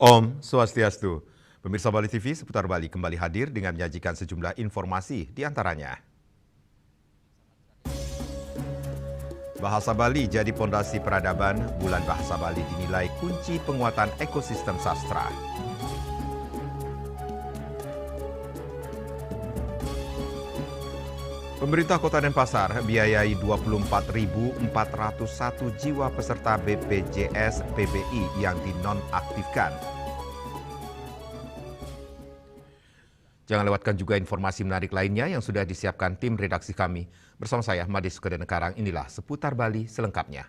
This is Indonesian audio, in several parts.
Om Swastiastu. Pemirsa Bali TV seputar Bali kembali hadir dengan menyajikan sejumlah informasi di antaranya. Bahasa Bali jadi pondasi peradaban, Bulan Bahasa Bali dinilai kunci penguatan ekosistem sastra. Pemerintah Kota Denpasar biayai 24.401 jiwa peserta BPJS PBI yang dinonaktifkan. Jangan lewatkan juga informasi menarik lainnya yang sudah disiapkan tim redaksi kami. Bersama saya, Madis Sukadenekarang, inilah Seputar Bali selengkapnya.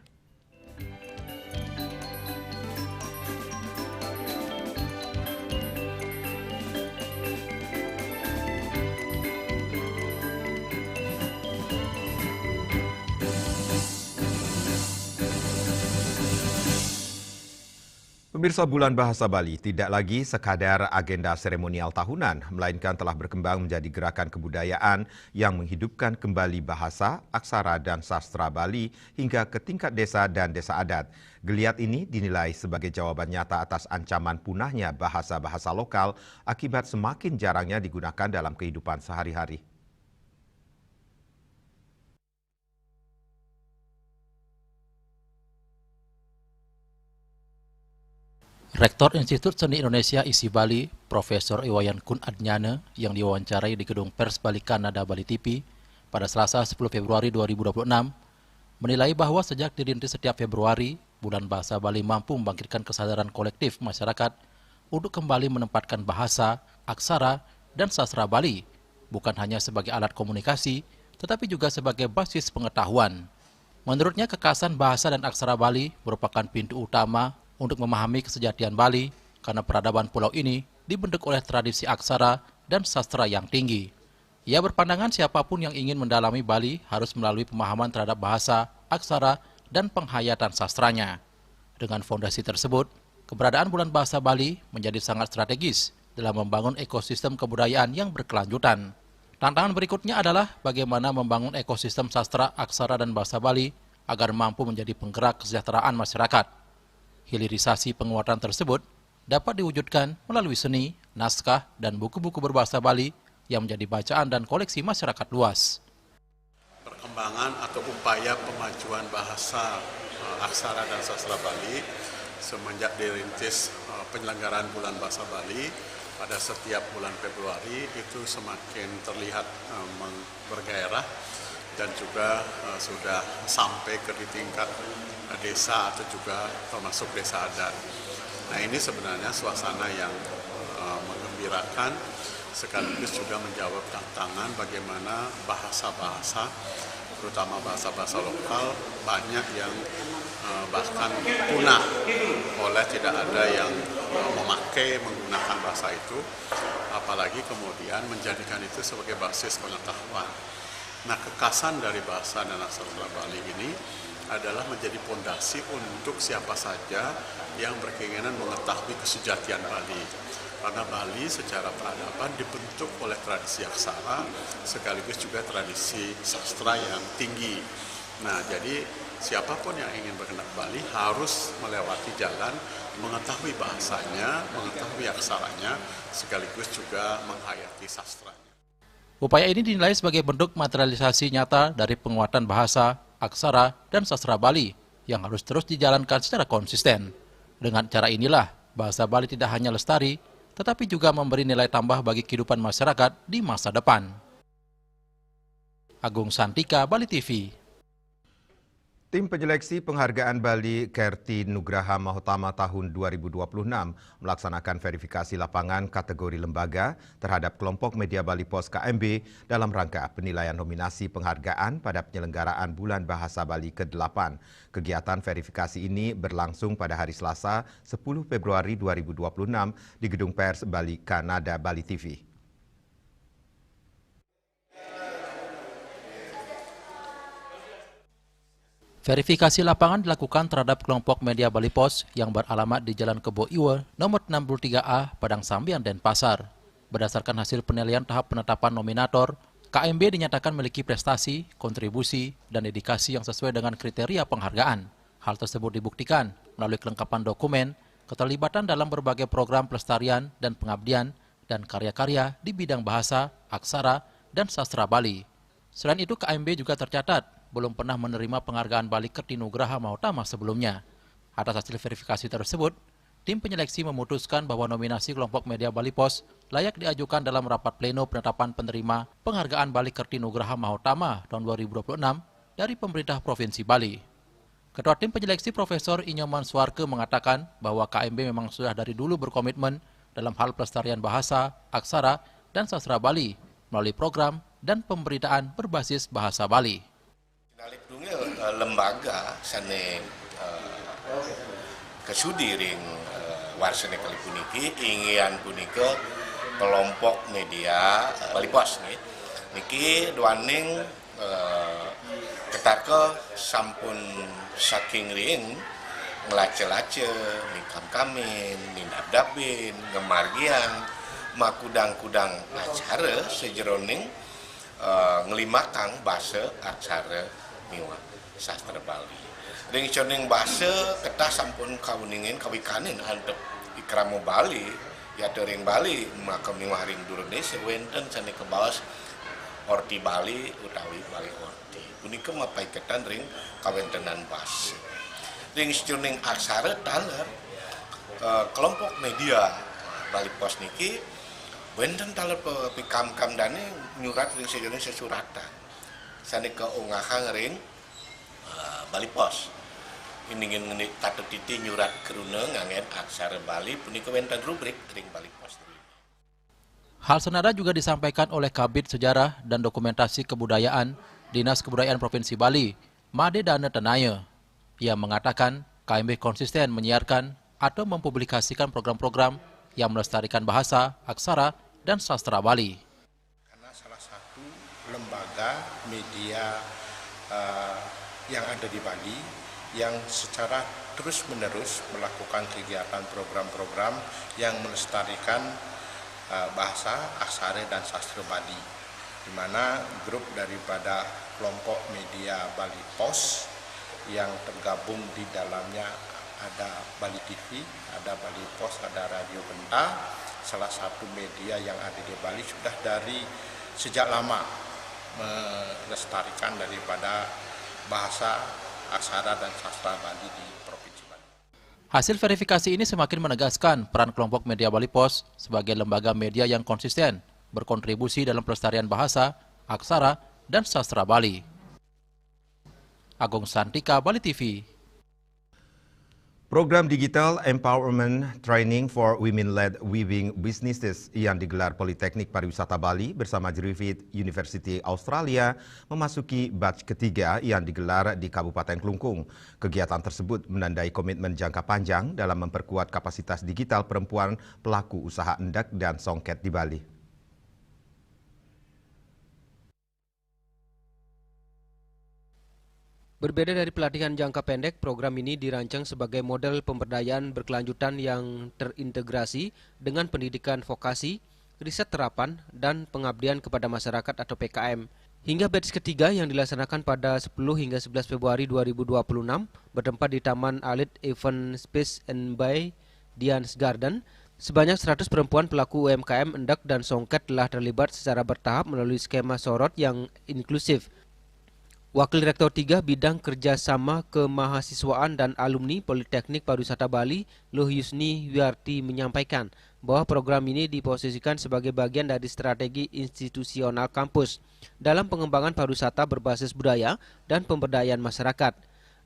Pemirsa, Bulan Bahasa Bali tidak lagi sekadar agenda seremonial tahunan, melainkan telah berkembang menjadi gerakan kebudayaan yang menghidupkan kembali bahasa, aksara, dan sastra Bali hingga ke tingkat desa dan desa adat. Geliat ini dinilai sebagai jawaban nyata atas ancaman punahnya bahasa-bahasa lokal akibat semakin jarangnya digunakan dalam kehidupan sehari-hari. Rektor Institut Seni Indonesia ISI Bali, Profesor Iwayan Kun Adnyana, yang diwawancarai di Gedung Pers Bali Kanada Bali TV pada Selasa 10 Februari 2026, menilai bahwa sejak dirintis setiap Februari, Bulan Bahasa Bali mampu membangkitkan kesadaran kolektif masyarakat untuk kembali menempatkan bahasa, aksara, dan sastra Bali, bukan hanya sebagai alat komunikasi, tetapi juga sebagai basis pengetahuan. Menurutnya, kekasan bahasa dan aksara Bali merupakan pintu utama untuk memahami kesejatian Bali, karena peradaban pulau ini dibentuk oleh tradisi aksara dan sastra yang tinggi. Ia berpandangan siapapun yang ingin mendalami Bali harus melalui pemahaman terhadap bahasa, aksara, dan penghayatan sastranya. Dengan fondasi tersebut, keberadaan Bulan Bahasa Bali menjadi sangat strategis dalam membangun ekosistem kebudayaan yang berkelanjutan. Tantangan berikutnya adalah bagaimana membangun ekosistem sastra, aksara, dan bahasa Bali agar mampu menjadi penggerak kesejahteraan masyarakat. Hilirisasi penguatan tersebut dapat diwujudkan melalui seni, naskah, dan buku-buku berbahasa Bali yang menjadi bacaan dan koleksi masyarakat luas. Perkembangan atau upaya pemajuan bahasa, aksara, dan sastra Bali semenjak dirintis penyelenggaraan Bulan Bahasa Bali pada setiap bulan Februari itu semakin terlihat bergairah dan juga sudah sampai ke tingkat desa atau juga termasuk desa adat. Nah, ini sebenarnya suasana yang menggembirakan sekaligus juga menjawab tantangan bagaimana bahasa-bahasa, terutama bahasa-bahasa lokal, banyak yang bahkan punah oleh tidak ada yang menggunakan bahasa itu, apalagi kemudian menjadikan itu sebagai basis pengetahuan. Nah, kekasan dari bahasa dan aksara Bali ini adalah menjadi pondasi untuk siapa saja yang berkeinginan mengetahui kesejatian Bali. Karena Bali secara peradaban dibentuk oleh tradisi aksara sekaligus juga tradisi sastra yang tinggi. Nah, jadi siapapun yang ingin berkenal Bali harus melewati jalan mengetahui bahasanya, mengetahui aksaranya, sekaligus juga menghayati sastranya. Upaya ini dinilai sebagai bentuk materialisasi nyata dari penguatan bahasa, aksara, dan sastra Bali yang harus terus dijalankan secara konsisten. Dengan cara inilah, bahasa Bali tidak hanya lestari, tetapi juga memberi nilai tambah bagi kehidupan masyarakat di masa depan. Agung Santika, Bali TV. Tim penyeleksi penghargaan Bali Kerti Nugraha Mahotama tahun 2026 melaksanakan verifikasi lapangan kategori lembaga terhadap kelompok media Bali Pos KMB dalam rangka penilaian nominasi penghargaan pada penyelenggaraan Bulan Bahasa Bali ke-8. Kegiatan verifikasi ini berlangsung pada hari Selasa 10 Februari 2026 di Gedung Pers Bali Kanada Bali TV. Verifikasi lapangan dilakukan terhadap kelompok media Bali Pos yang beralamat di Jalan Kebo Iwa, nomor 63A, Padang Sambian, Denpasar. Berdasarkan hasil penilaian tahap penetapan nominator, KMB dinyatakan memiliki prestasi, kontribusi, dan dedikasi yang sesuai dengan kriteria penghargaan. Hal tersebut dibuktikan melalui kelengkapan dokumen, keterlibatan dalam berbagai program pelestarian dan pengabdian, dan karya-karya di bidang bahasa, aksara, dan sastra Bali. Selain itu, KMB juga tercatat belum pernah menerima penghargaan Bali Kertinugraha Mahotama sebelumnya. Atas hasil verifikasi tersebut, tim penyeleksi memutuskan bahwa nominasi kelompok media Bali Pos layak diajukan dalam rapat pleno penetapan penerima penghargaan Bali Kertinugraha Mahotama tahun 2026 dari pemerintah Provinsi Bali. Ketua tim penyeleksi Profesor Inyoman Suarke mengatakan bahwa KMB memang sudah dari dulu berkomitmen dalam hal pelestarian bahasa, aksara, dan sastra Bali melalui program dan pemberitaan berbasis bahasa Bali. Lembaga sane kesudiring warsene kali puniki ingian punika kelompok media Bali Pos niki duaning ketarke sampun saking ring ngelace-lace nikam kamin ninabdabin ngemargian makudang-kudang acara sejeroning ngelimakang bahasa aksara miwa sastra Bali. Dengan coning bahasa ketah sampun kawuningin kawikanin untuk ikramo Bali ya tering Bali maka miwa ring Indonesia wenten sane ke bawas orti Bali utawi Bali orti. Punika mapaiketan ring kawentenan bahasa. Ring coning aksara taler kelompok media Bali Pos niki wenten taler pikam-kam dane nyurat ring sejenis sesuratan. Sane ke ungahang ring Bali Pos. Ingin tatut titi nyurat keruna ngangen aksara Bali punika wenten rubrik ring Bali Pos. Hal senada juga disampaikan oleh Kabid Sejarah dan Dokumentasi Kebudayaan Dinas Kebudayaan Provinsi Bali, Made Dana Tenaya. Ia mengatakan KMB konsisten menyiarkan atau mempublikasikan program-program yang melestarikan bahasa, aksara, dan sastra Bali. Karena salah satu lembaga media yang ada di Bali yang secara terus-menerus melakukan kegiatan program-program yang melestarikan bahasa, aksara, dan sastra Bali, di mana grup daripada kelompok media Bali Pos yang tergabung di dalamnya ada Bali TV, ada Bali Pos, ada Radio Benta, salah satu media yang ada di Bali sudah dari sejak lama melestarikan daripada bahasa, aksara, dan sastra Bali di Provinsi Bali. Hasil verifikasi ini semakin menegaskan peran kelompok media Bali Pos sebagai lembaga media yang konsisten berkontribusi dalam pelestarian bahasa, aksara, dan sastra Bali. Agung Santika, Bali TV. Program Digital Empowerment Training for Women-Led Weaving Businesses yang digelar Politeknik Pariwisata Bali bersama Griffith University Australia memasuki batch ketiga yang digelar di Kabupaten Klungkung. Kegiatan tersebut menandai komitmen jangka panjang dalam memperkuat kapasitas digital perempuan pelaku usaha endak dan songket di Bali. Berbeda dari pelatihan jangka pendek, program ini dirancang sebagai model pemberdayaan berkelanjutan yang terintegrasi dengan pendidikan vokasi, riset terapan, dan pengabdian kepada masyarakat atau PKM. Hingga batch ketiga yang dilaksanakan pada 10 hingga 11 Februari 2026 bertempat di Taman Alit Event Space and by Dian's Garden, sebanyak 100 perempuan pelaku UMKM endak dan songket telah terlibat secara bertahap melalui skema sorot yang inklusif. Wakil Rektor 3 Bidang Kerjasama Kemahasiswaan dan Alumni Politeknik Pariwisata Bali, Luh Yusni Wiarti menyampaikan bahwa program ini diposisikan sebagai bagian dari strategi institusional kampus dalam pengembangan pariwisata berbasis budaya dan pemberdayaan masyarakat.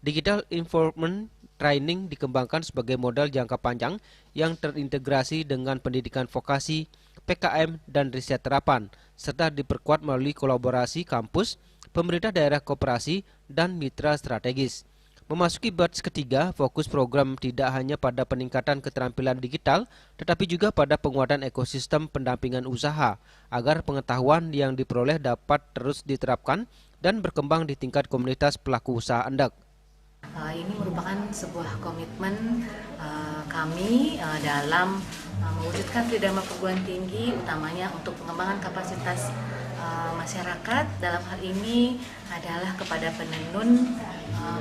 Digital Empowerment Training dikembangkan sebagai modal jangka panjang yang terintegrasi dengan pendidikan vokasi, PKM, dan riset terapan, serta diperkuat melalui kolaborasi kampus, pemerintah daerah koperasi, dan mitra strategis. Memasuki batch ketiga, fokus program tidak hanya pada peningkatan keterampilan digital, tetapi juga pada penguatan ekosistem pendampingan usaha, agar pengetahuan yang diperoleh dapat terus diterapkan dan berkembang di tingkat komunitas pelaku usaha endak. Ini merupakan sebuah komitmen kami dalam mewujudkan tridharma perguruan tinggi, utamanya untuk pengembangan kapasitas masyarakat dalam hal ini adalah kepada penenun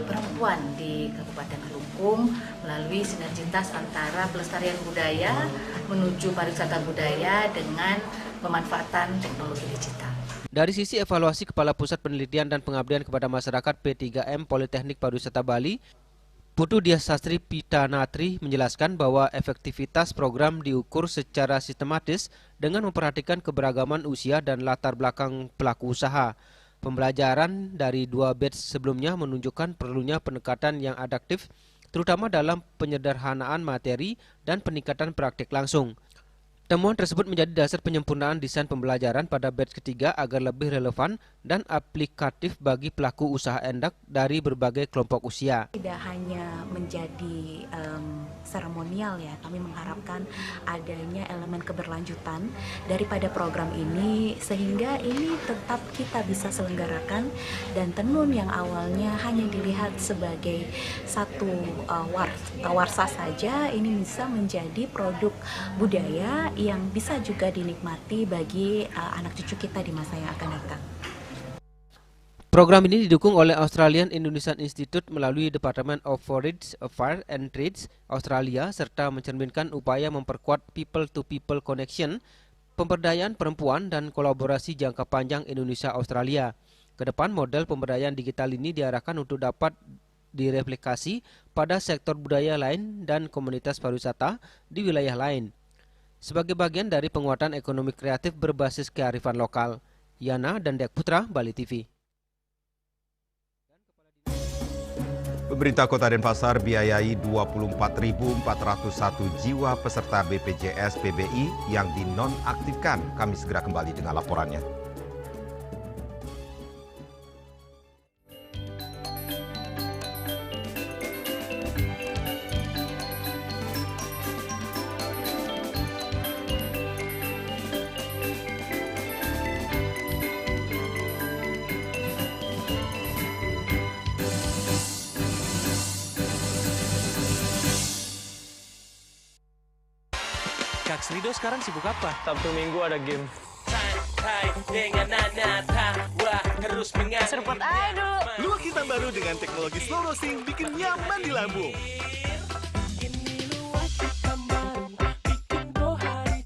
perempuan di Kabupaten Kelungkung melalui sinergitas antara pelestarian budaya menuju pariwisata budaya dengan pemanfaatan teknologi digital. Dari sisi evaluasi Kepala Pusat Penelitian dan Pengabdian kepada Masyarakat P3M Politeknik Pariwisata Bali, Putu Dias Sastri Pitanatri menjelaskan bahwa efektivitas program diukur secara sistematis dengan memperhatikan keberagaman usia dan latar belakang pelaku usaha. Pembelajaran dari 2 batch sebelumnya menunjukkan perlunya pendekatan yang adaptif, terutama dalam penyederhanaan materi dan peningkatan praktik langsung. Temuan tersebut menjadi dasar penyempurnaan desain pembelajaran pada batch ketiga agar lebih relevan dan aplikatif bagi pelaku usaha endak dari berbagai kelompok usia. Tidak hanya menjadi seremonial ya, kami mengharapkan adanya elemen keberlanjutan daripada program ini sehingga ini tetap kita bisa selenggarakan dan tenun yang awalnya hanya dilihat sebagai satu warsa saja ini bisa menjadi produk budaya yang bisa juga dinikmati bagi anak cucu kita di masa yang akan datang. Program ini didukung oleh Australian Indonesian Institute melalui Department of Foreign Affairs and Trade Australia serta mencerminkan upaya memperkuat people-to-people connection, pemberdayaan perempuan dan kolaborasi jangka panjang Indonesia-Australia. Kedepan model pemberdayaan digital ini diarahkan untuk dapat direplikasi pada sektor budaya lain dan komunitas pariwisata di wilayah lain. Sebagai bagian dari penguatan ekonomi kreatif berbasis kearifan lokal. Yana dan Dek Putra, Bali TV. Pemerintah Kota Denpasar biayai 24.401 jiwa peserta BPJS PBI yang dinonaktifkan. Kami segera kembali dengan laporannya. Kak Srido sekarang sibuk apa? Sabtu Minggu ada game. Santai dengan Nana Tawa terus mengalir. Serpot aduh. Luwak hitam baru dengan teknologi slow roasting bikin nyaman di lambung.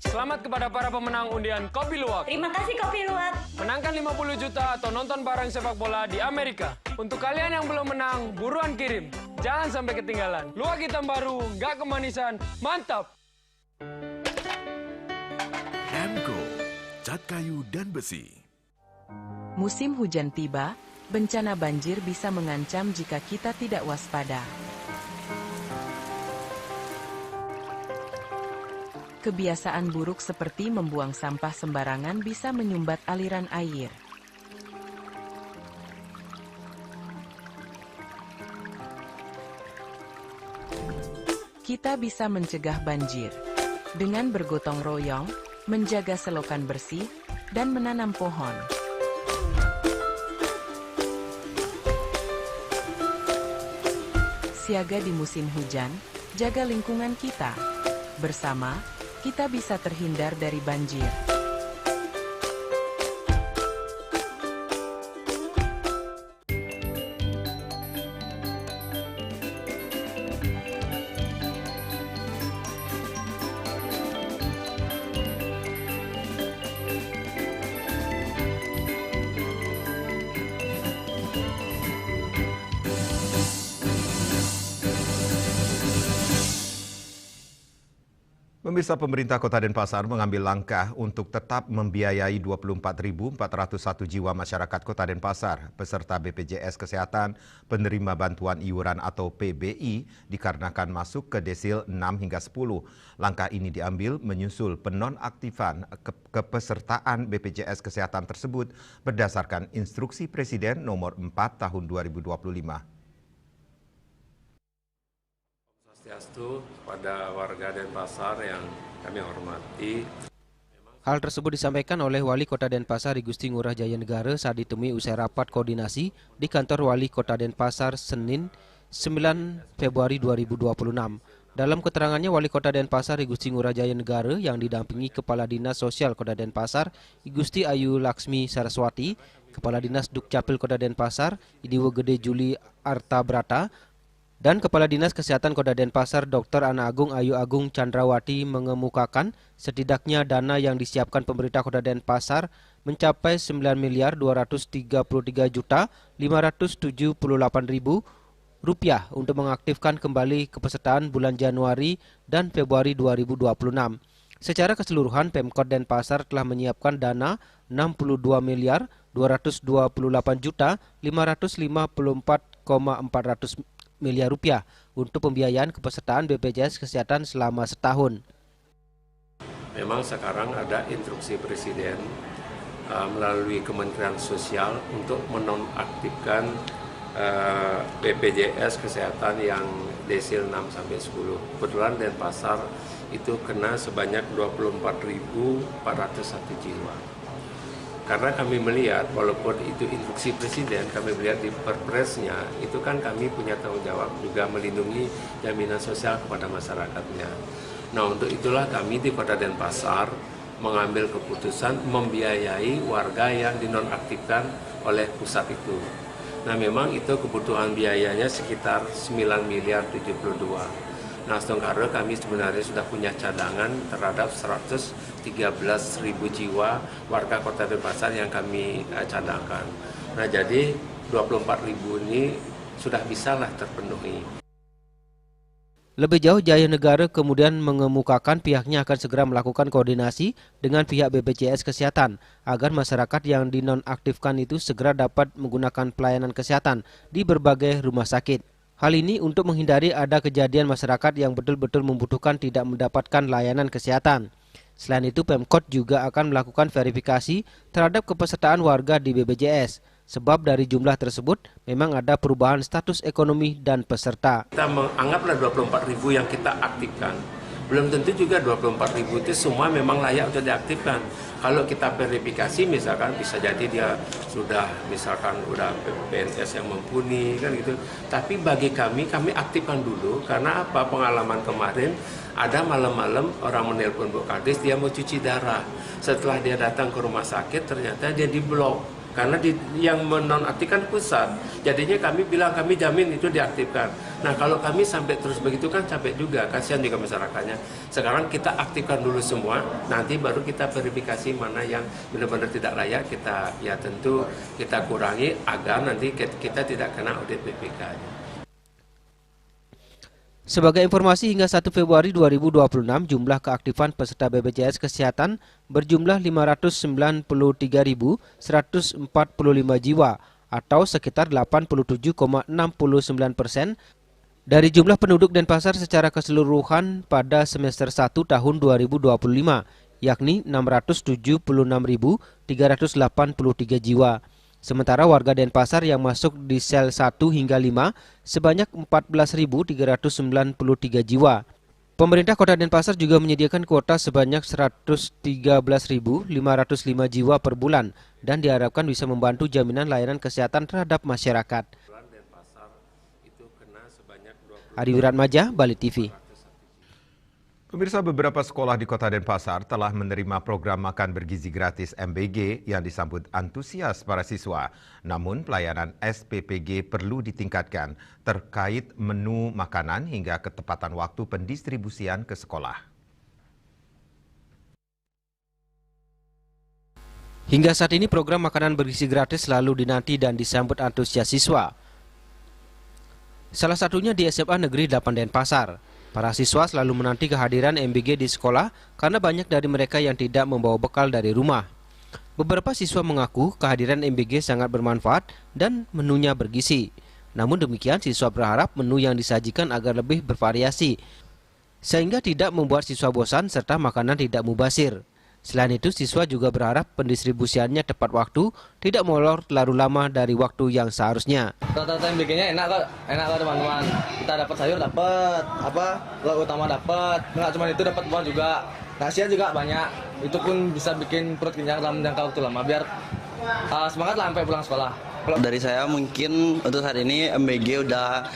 Selamat kepada para pemenang undian Kopi Luwak. Terima kasih Kopi Luwak. Menangkan 50 juta atau nonton bareng sepak bola di Amerika. Untuk kalian yang belum menang, buruan kirim. Jangan sampai ketinggalan. Luwak hitam baru, nggak kemanisan, mantap. Emco, cat kayu dan besi. Musim hujan tiba, bencana banjir bisa mengancam jika kita tidak waspada. Kebiasaan buruk seperti membuang sampah sembarangan bisa menyumbat aliran air. Kita bisa mencegah banjir dengan bergotong royong, menjaga selokan bersih, dan menanam pohon. Siaga di musim hujan, jaga lingkungan kita. Bersama, kita bisa terhindar dari banjir. Pemirsa, pemerintah Kota Denpasar mengambil langkah untuk tetap membiayai 24.401 jiwa masyarakat Kota Denpasar peserta BPJS Kesehatan penerima bantuan iuran atau PBI dikarenakan masuk ke desil 6 hingga 10. Langkah ini diambil menyusul penonaktifan kepesertaan BPJS Kesehatan tersebut berdasarkan Instruksi Presiden nomor 4 tahun 2025. Swastiastu pada warga Denpasar yang kami hormati. Hal tersebut disampaikan oleh Wali Kota Denpasar Igusti Ngurah Jaya Negara saat ditemui usai rapat koordinasi di kantor Wali Kota Denpasar Senin 9 Februari 2026. Dalam keterangannya, Wali Kota Denpasar Igusti Ngurah Jaya Negara yang didampingi Kepala Dinas Sosial Kota Denpasar Igusti Ayu Laksmi Saraswati, Kepala Dinas Dukcapil Kota Denpasar Idiwo Gede Juli Artabrata, dan Kepala Dinas Kesehatan Kota Denpasar Dr. Ana Agung Ayu Agung Chandrawati mengemukakan setidaknya dana yang disiapkan pemerintah Kota Denpasar mencapai 9.233.578.000 rupiah untuk mengaktifkan kembali kepesertaan bulan Januari dan Februari 2026. Secara keseluruhan, Pemkot Denpasar telah menyiapkan dana 62.228.554,400 miliar rupiah untuk pembiayaan kepesertaan BPJS Kesehatan selama setahun. Memang sekarang ada instruksi Presiden melalui Kementerian Sosial untuk menonaktifkan BPJS Kesehatan yang desil 6-10. Kebetulan Denpasar itu kena sebanyak 24.401 jiwa. Karena kami melihat, walaupun itu instruksi Presiden, kami melihat di Perpresnya, itu kan kami punya tanggung jawab juga melindungi jaminan sosial kepada masyarakatnya. Nah, untuk itulah kami di Kota Denpasar mengambil keputusan membiayai warga yang dinonaktifkan oleh pusat itu. Nah, memang itu kebutuhan biayanya sekitar 9.072. Nah, sementara kami sebenarnya sudah punya cadangan terhadap 113.000 jiwa warga Kota Denpasar yang kami cadangkan. Nah, jadi 24.000 ini sudah bisalah terpenuhi. Lebih jauh, Jaya Negara kemudian mengemukakan pihaknya akan segera melakukan koordinasi dengan pihak BPJS Kesehatan agar masyarakat yang dinonaktifkan itu segera dapat menggunakan pelayanan kesehatan di berbagai rumah sakit. Hal ini untuk menghindari ada kejadian masyarakat yang betul-betul membutuhkan tidak mendapatkan layanan kesehatan. Selain itu, Pemkot juga akan melakukan verifikasi terhadap kepesertaan warga di BPJS. Sebab dari jumlah tersebut memang ada perubahan status ekonomi dan peserta. Kita menganggaplah 24.000 yang kita aktifkan. Belum tentu juga 24.000 itu semua memang layak untuk diaktifkan. Kalau kita verifikasi misalkan bisa jadi dia sudah misalkan udah PNS yang mumpuni kan gitu. Tapi bagi kami aktifkan dulu karena apa? Pengalaman kemarin ada malam-malam orang menelpon Bu Kades dia mau cuci darah. Setelah dia datang ke rumah sakit ternyata dia diblok. Karena yang menonaktifkan pusat, jadinya kami bilang kami jamin itu diaktifkan. Nah, kalau kami sampai terus begitu kan capek juga, kasihan juga masyarakatnya. Sekarang kita aktifkan dulu semua, nanti baru kita verifikasi mana yang benar-benar tidak layak, tentu kita kurangi agar nanti kita tidak kena audit BPK-nya. Sebagai informasi, hingga 1 Februari 2026 jumlah keaktifan peserta BPJS Kesehatan berjumlah 593.145 jiwa atau sekitar 87,69% dari jumlah penduduk Denpasar secara keseluruhan pada semester 1 tahun 2025, yakni 676.383 jiwa. Sementara warga Denpasar yang masuk di sel 1 hingga 5 sebanyak 14.393 jiwa. Pemerintah Kota Denpasar juga menyediakan kuota sebanyak 113.505 jiwa per bulan dan diharapkan bisa membantu jaminan layanan kesehatan terhadap masyarakat. Adi Wiratmaja, Bali TV. Pemirsa, beberapa sekolah di Kota Denpasar telah menerima program makan bergizi gratis MBG yang disambut antusias para siswa. Namun, pelayanan SPPG perlu ditingkatkan terkait menu makanan hingga ketepatan waktu pendistribusian ke sekolah. Hingga saat ini program makanan bergizi gratis selalu dinanti dan disambut antusias siswa. Salah satunya di SMA Negeri 8 Denpasar. Para siswa selalu menanti kehadiran MBG di sekolah karena banyak dari mereka yang tidak membawa bekal dari rumah. Beberapa siswa mengaku kehadiran MBG sangat bermanfaat dan menunya bergizi. Namun demikian, siswa berharap menu yang disajikan agar lebih bervariasi, sehingga tidak membuat siswa bosan serta makanan tidak mubazir. Selain itu, siswa juga berharap pendistribusiannya tepat waktu, tidak molor terlalu lama dari waktu yang seharusnya. Rata-rata MBG-nya enak kok teman-teman. Kita dapat sayur, dapat lauk utama dapat. Nggak cuma itu, dapat buah juga. Nasinya juga banyak. Itu pun bisa bikin perut kenyang dalam jangka waktu lama biar semangat lah sampai pulang sekolah. Dari saya mungkin untuk saat ini MBG udah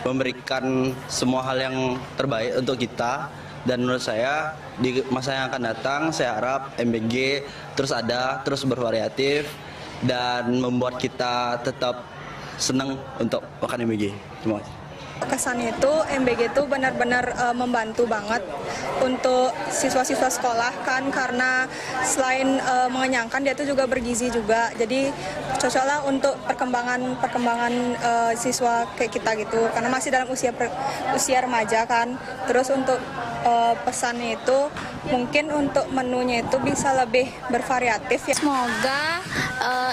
memberikan semua hal yang terbaik untuk kita. Dan menurut saya di masa yang akan datang saya harap MBG terus bervariatif dan membuat kita tetap senang untuk makan MBG. Terima kasih. Kesannya itu MBG itu benar-benar membantu banget untuk siswa-siswa sekolah kan, karena selain mengenyangkan dia itu juga bergizi juga, jadi cocoklah untuk perkembangan siswa kayak kita gitu, karena masih dalam usia remaja kan. Terus untuk pesannya itu mungkin untuk menunya itu bisa lebih bervariatif ya. Semoga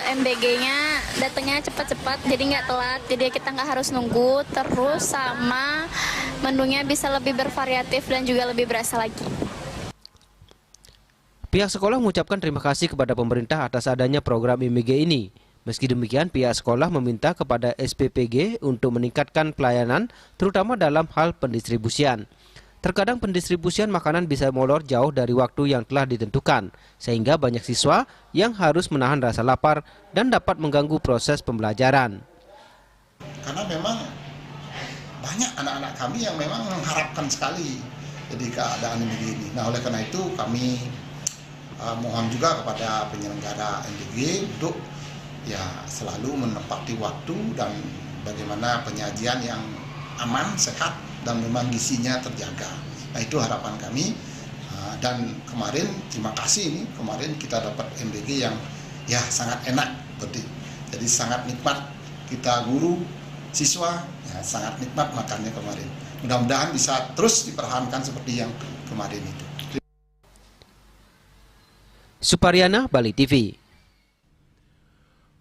MBG-nya datangnya cepat-cepat, jadi nggak telat, jadi kita nggak harus nunggu, terus sama menunya bisa lebih bervariatif dan juga lebih berasa lagi. Pihak sekolah mengucapkan terima kasih kepada pemerintah atas adanya program MBG ini. Meski demikian, pihak sekolah meminta kepada SPPG untuk meningkatkan pelayanan, terutama dalam hal pendistribusian. Terkadang pendistribusian makanan bisa molor jauh dari waktu yang telah ditentukan, sehingga banyak siswa yang harus menahan rasa lapar dan dapat mengganggu proses pembelajaran. Karena memang banyak anak-anak kami yang memang mengharapkan sekali jadi keadaan begini. Nah, oleh karena itu kami mohon juga kepada penyelenggara MBG untuk ya selalu menepati waktu dan bagaimana penyajian yang aman, sehat, dan memang gizinya terjaga. Nah, itu harapan kami. Dan kemarin terima kasih ini kemarin kita dapat MBG yang ya sangat enak, jadi sangat nikmat. Kita guru siswa ya sangat nikmat makannya kemarin. Mudah-mudahan bisa terus dipertahankan seperti yang kemarin itu. Supariana, Bali TV.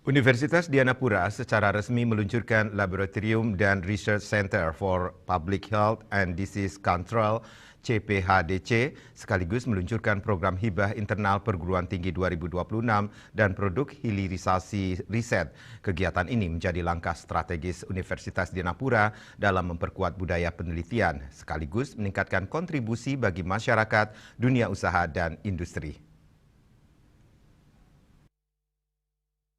Universitas Dianapura secara resmi meluncurkan Laboratorium dan Research Center for Public Health and Disease Control CPHDC sekaligus meluncurkan program hibah internal perguruan tinggi 2026 dan produk hilirisasi riset. Kegiatan ini menjadi langkah strategis Universitas Dianapura dalam memperkuat budaya penelitian sekaligus meningkatkan kontribusi bagi masyarakat, dunia usaha, dan industri.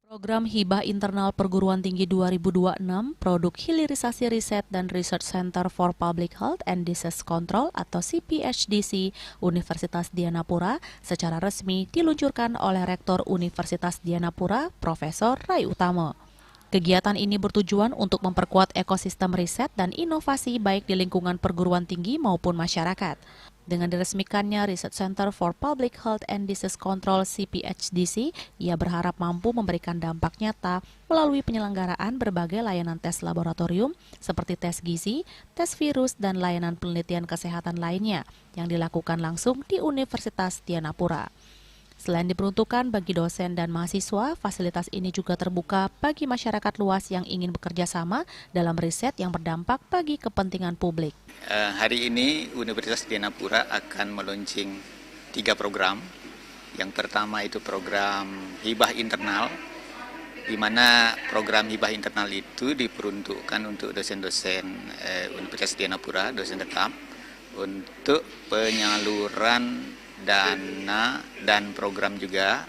Program Hibah Internal Perguruan Tinggi 2026, Produk Hilirisasi Riset dan Research Center for Public Health and Disease Control atau CPHDC Universitas Dianapura secara resmi diluncurkan oleh Rektor Universitas Dianapura, Profesor Rai Utama. Kegiatan ini bertujuan untuk memperkuat ekosistem riset dan inovasi baik di lingkungan perguruan tinggi maupun masyarakat. Dengan diresmikannya Research Center for Public Health and Disease Control CPHDC, ia berharap mampu memberikan dampak nyata melalui penyelenggaraan berbagai layanan tes laboratorium seperti tes gizi, tes virus, dan layanan penelitian kesehatan lainnya yang dilakukan langsung di Universitas Dianapura. Selain diperuntukkan bagi dosen dan mahasiswa, fasilitas ini juga terbuka bagi masyarakat luas yang ingin bekerja sama dalam riset yang berdampak bagi kepentingan publik. Hari ini Universitas Dianapura akan meluncing 3 program. Yang pertama itu program hibah internal, di mana program hibah internal itu diperuntukkan untuk dosen-dosen Universitas Dianapura, dosen tetap, untuk penyaluran dana dan program juga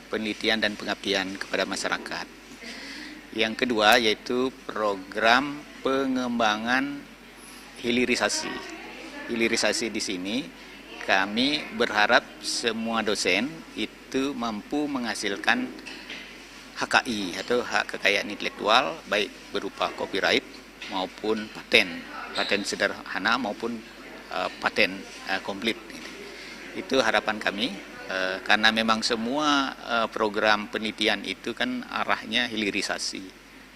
penelitian dan pengabdian kepada masyarakat. Yang kedua yaitu program pengembangan hilirisasi. Hilirisasi di sini kami berharap semua dosen itu mampu menghasilkan HKI atau hak kekayaan intelektual baik berupa copyright maupun paten sederhana maupun paten komplit. Itu harapan kami, karena memang semua program penelitian itu kan arahnya hilirisasi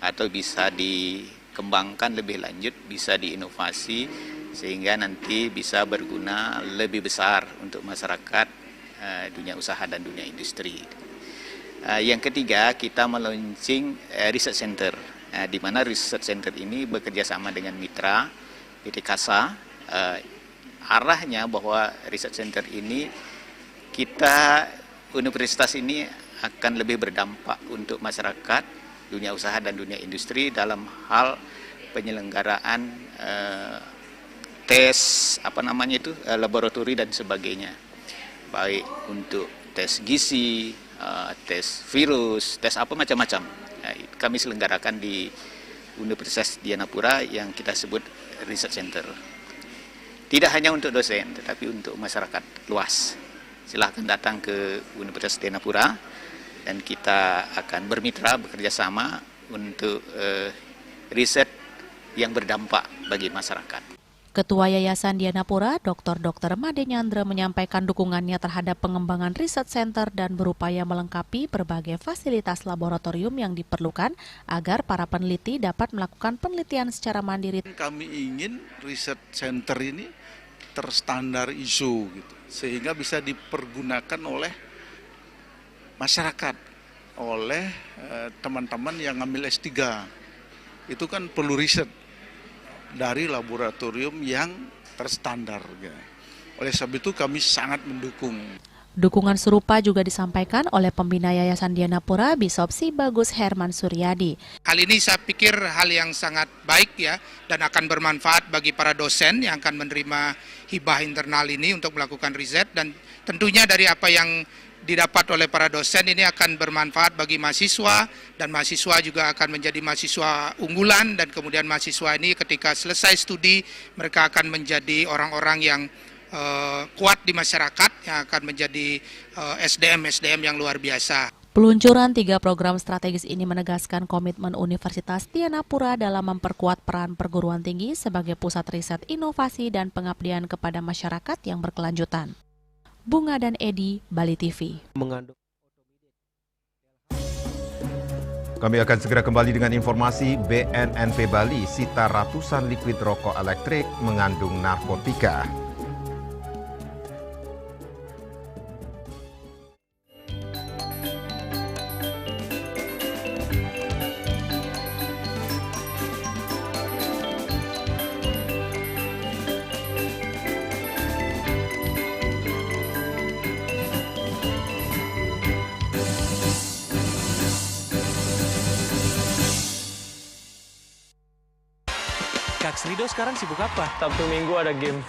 atau bisa dikembangkan lebih lanjut, bisa diinovasi sehingga nanti bisa berguna lebih besar untuk masyarakat, dunia usaha dan dunia industri. Yang ketiga, kita meluncing Research Center, di mana Research Center ini bekerja sama dengan mitra PT Kasa. Arahnya bahwa Research Center ini universitas ini akan lebih berdampak untuk masyarakat, dunia usaha dan dunia industri dalam hal penyelenggaraan tes laboratori dan sebagainya, baik untuk tes gizi, tes virus, tes apa macam-macam. Kami selenggarakan di Universitas Dianapura yang kita sebut Research Center. Tidak hanya untuk dosen, tetapi untuk masyarakat luas. Silahkan datang ke Universitas Dianapura dan kita akan bermitra, bekerja sama untuk riset yang berdampak bagi masyarakat. Ketua Yayasan Dianapura, Dr. Made Nyandra menyampaikan dukungannya terhadap pengembangan riset center dan berupaya melengkapi berbagai fasilitas laboratorium yang diperlukan agar para peneliti dapat melakukan penelitian secara mandiri. Kami ingin riset center ini terstandar ISO gitu, sehingga bisa dipergunakan oleh masyarakat, oleh teman-teman yang ngambil S3. Itu kan perlu riset dari laboratorium yang terstandar. Oleh sebab itu kami sangat mendukung. Dukungan serupa juga disampaikan oleh pembina Yayasan Dianapura, Bishop Si Bagus Herman Suryadi. Hal ini saya pikir hal yang sangat baik ya, dan akan bermanfaat bagi para dosen yang akan menerima hibah internal ini untuk melakukan riset, dan tentunya dari apa yang didapat oleh para dosen ini akan bermanfaat bagi mahasiswa, dan mahasiswa juga akan menjadi mahasiswa unggulan, dan kemudian mahasiswa ini ketika selesai studi mereka akan menjadi orang-orang yang kuat di masyarakat, yang akan menjadi SDM yang luar biasa. Peluncuran 3 program strategis ini menegaskan komitmen Universitas Dianapura dalam memperkuat peran perguruan tinggi sebagai pusat riset inovasi dan pengabdian kepada masyarakat yang berkelanjutan. Bunga dan Edi, Bali TV. Kami akan segera kembali dengan informasi. BNNP Bali sita ratusan likuid rokok elektrik mengandung narkotika. Kak Srido sekarang sibuk apa? Sabtu Minggu ada game.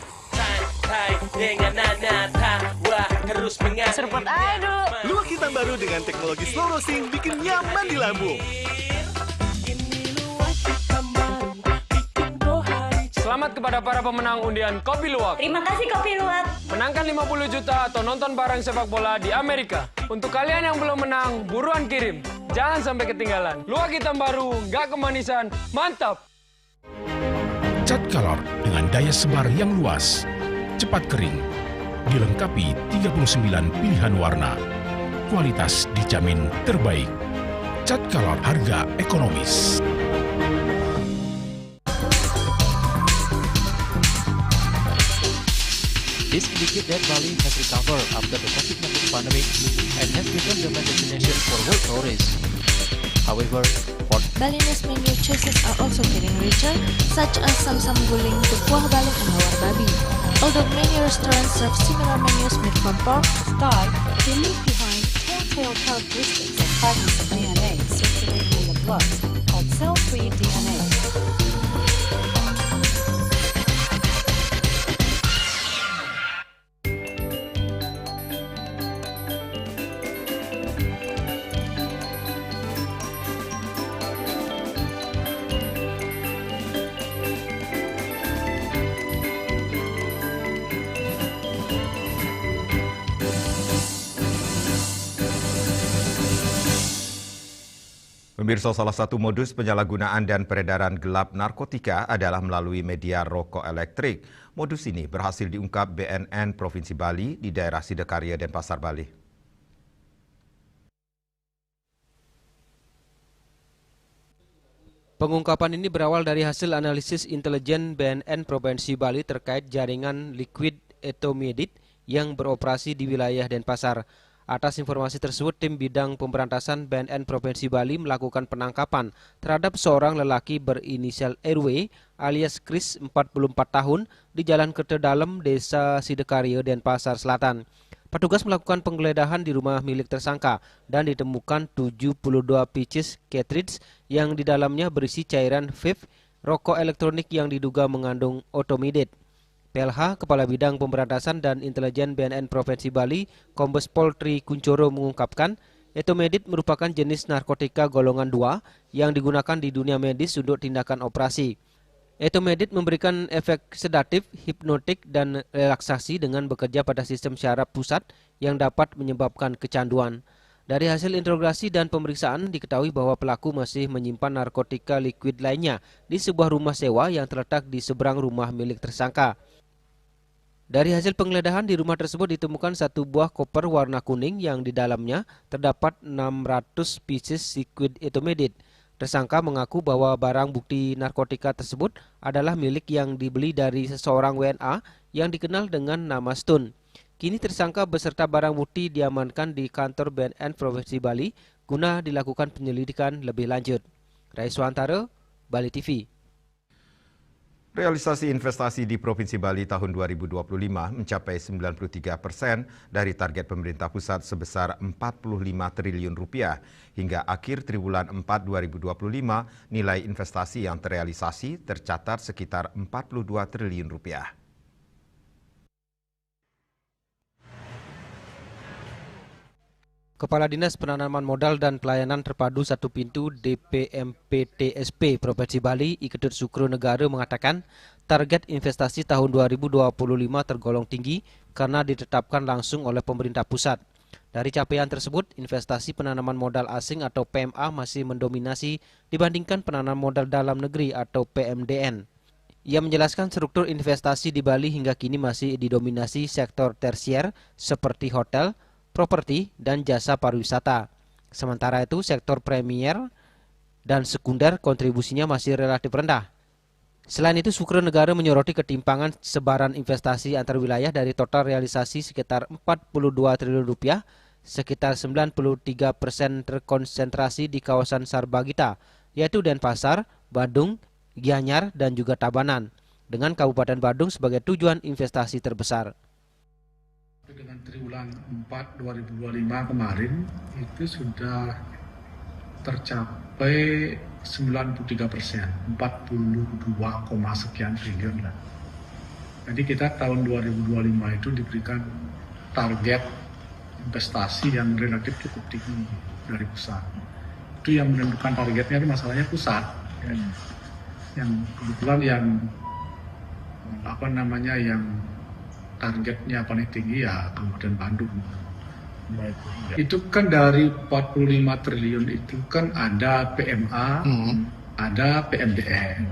Serpot aduh. Luwak hitam baru dengan teknologi slow roasting bikin nyaman di lambung. Selamat kepada para pemenang undian Kopi Luwak. Terima kasih Kopi Luwak. Menangkan 50 juta atau nonton bareng sepak bola di Amerika. Untuk kalian yang belum menang, buruan kirim. Jangan sampai ketinggalan. Luwak hitam baru, nggak kemanisan, mantap. Cat color dengan daya sebar yang luas, cepat kering, dilengkapi 39 pilihan warna. Kualitas dijamin terbaik. Cat color harga ekonomis. This indicates that Bali has recovered after the COVID-19 pandemic and has become the main destination for world tourists. However, Balinese menu choices are also getting richer, such as Samsam Guling, the Kuah Balung, and Hawar Babi. Although many restaurants serve similar menus made from pork, Sky, they leave behind telltale characteristics and fragments of DNA circulating in the blood, called cell-free DNA. Pemirsa, salah satu modus penyalahgunaan dan peredaran gelap narkotika adalah melalui media rokok elektrik. Modus ini berhasil diungkap BNN Provinsi Bali di daerah Sidakarya dan Pasar Bali. Pengungkapan ini berawal dari hasil analisis intelijen BNN Provinsi Bali terkait jaringan liquid etomidate yang beroperasi di wilayah Denpasar. Atas informasi tersebut, tim bidang pemberantasan BNN Provinsi Bali melakukan penangkapan terhadap seorang lelaki berinisial RW alias Kris 44 tahun di Jalan Kerte Dalem, Desa Sidakarya, Denpasar Selatan. Petugas melakukan penggeledahan di rumah milik tersangka dan ditemukan 72 pieces cartridge yang di dalamnya berisi cairan vape, rokok elektronik yang diduga mengandung etomidate. PLH, Kepala Bidang Pemberantasan dan Intelijen BNN Provinsi Bali, Kombes Pol Tri Kuncoro mengungkapkan Etomedit merupakan jenis narkotika golongan 2 yang digunakan di dunia medis untuk tindakan operasi. Etomedit memberikan efek sedatif, hipnotik, dan relaksasi dengan bekerja pada sistem syaraf pusat yang dapat menyebabkan kecanduan. Dari hasil interogasi dan pemeriksaan diketahui bahwa pelaku masih menyimpan narkotika liquid lainnya di sebuah rumah sewa yang terletak di seberang rumah milik tersangka. Dari hasil penggeledahan di rumah tersebut ditemukan satu buah koper warna kuning yang di dalamnya terdapat 600 pieces liquid etomedit. Tersangka mengaku bahwa barang bukti narkotika tersebut adalah milik yang dibeli dari seseorang WNA yang dikenal dengan nama Stun. Kini tersangka beserta barang bukti diamankan di kantor BNN Provinsi Bali guna dilakukan penyelidikan lebih lanjut. Raiswantara, Bali TV. Realisasi investasi di Provinsi Bali tahun 2025 mencapai 93% dari target pemerintah pusat sebesar 45 triliun rupiah. Hingga akhir triwulan 4 2025, nilai investasi yang terrealisasi tercatat sekitar 42 triliun rupiah. Kepala Dinas Penanaman Modal dan Pelayanan Terpadu Satu Pintu DPMPTSP Provinsi Bali, Iketut Sukro Negara mengatakan target investasi tahun 2025 tergolong tinggi karena ditetapkan langsung oleh pemerintah pusat. Dari capaian tersebut, investasi penanaman modal asing atau PMA masih mendominasi dibandingkan penanaman modal dalam negeri atau PMDN. Ia menjelaskan struktur investasi di Bali hingga kini masih didominasi sektor tersier seperti hotel, properti, dan jasa pariwisata. Sementara itu, sektor premier dan sekunder kontribusinya masih relatif rendah. Selain itu, Sukro Negara menyoroti ketimpangan sebaran investasi antar wilayah dari total realisasi sekitar 42 triliun rupiah, sekitar 93% terkonsentrasi di kawasan Sarbagita, yaitu Denpasar, Bandung, Gianyar, dan juga Tabanan, dengan Kabupaten Bandung sebagai tujuan investasi terbesar. Dengan triwulan 4 2025 kemarin itu sudah tercapai 93%, 42, sekian triliun lah. Jadi kita tahun 2025 itu diberikan target investasi yang relatif cukup tinggi dari pusat. Itu yang menentukan targetnya, masalahnya pusat. Yang kebetulan yang yang targetnya paling tinggi ya Kabupaten Bandung. Itu kan dari 45 triliun itu kan ada PMA, ada PMDN.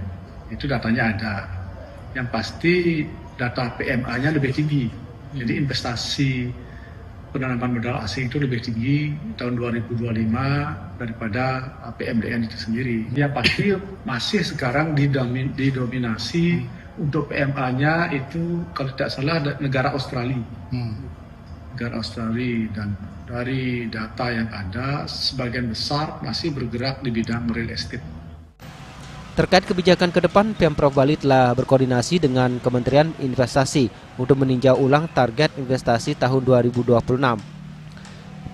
Itu datanya ada. Yang pasti data PMA-nya lebih tinggi. Jadi investasi penanaman modal asing itu lebih tinggi tahun 2025 daripada PMDN itu sendiri. Yang pasti masih sekarang didominasi untuk PMA-nya itu kalau tidak salah negara Australia. Negara Australia, dan dari data yang ada sebagian besar masih bergerak di bidang real estate. Terkait kebijakan ke depan, Pemprov Bali telah berkoordinasi dengan Kementerian Investasi untuk meninjau ulang target investasi tahun 2026.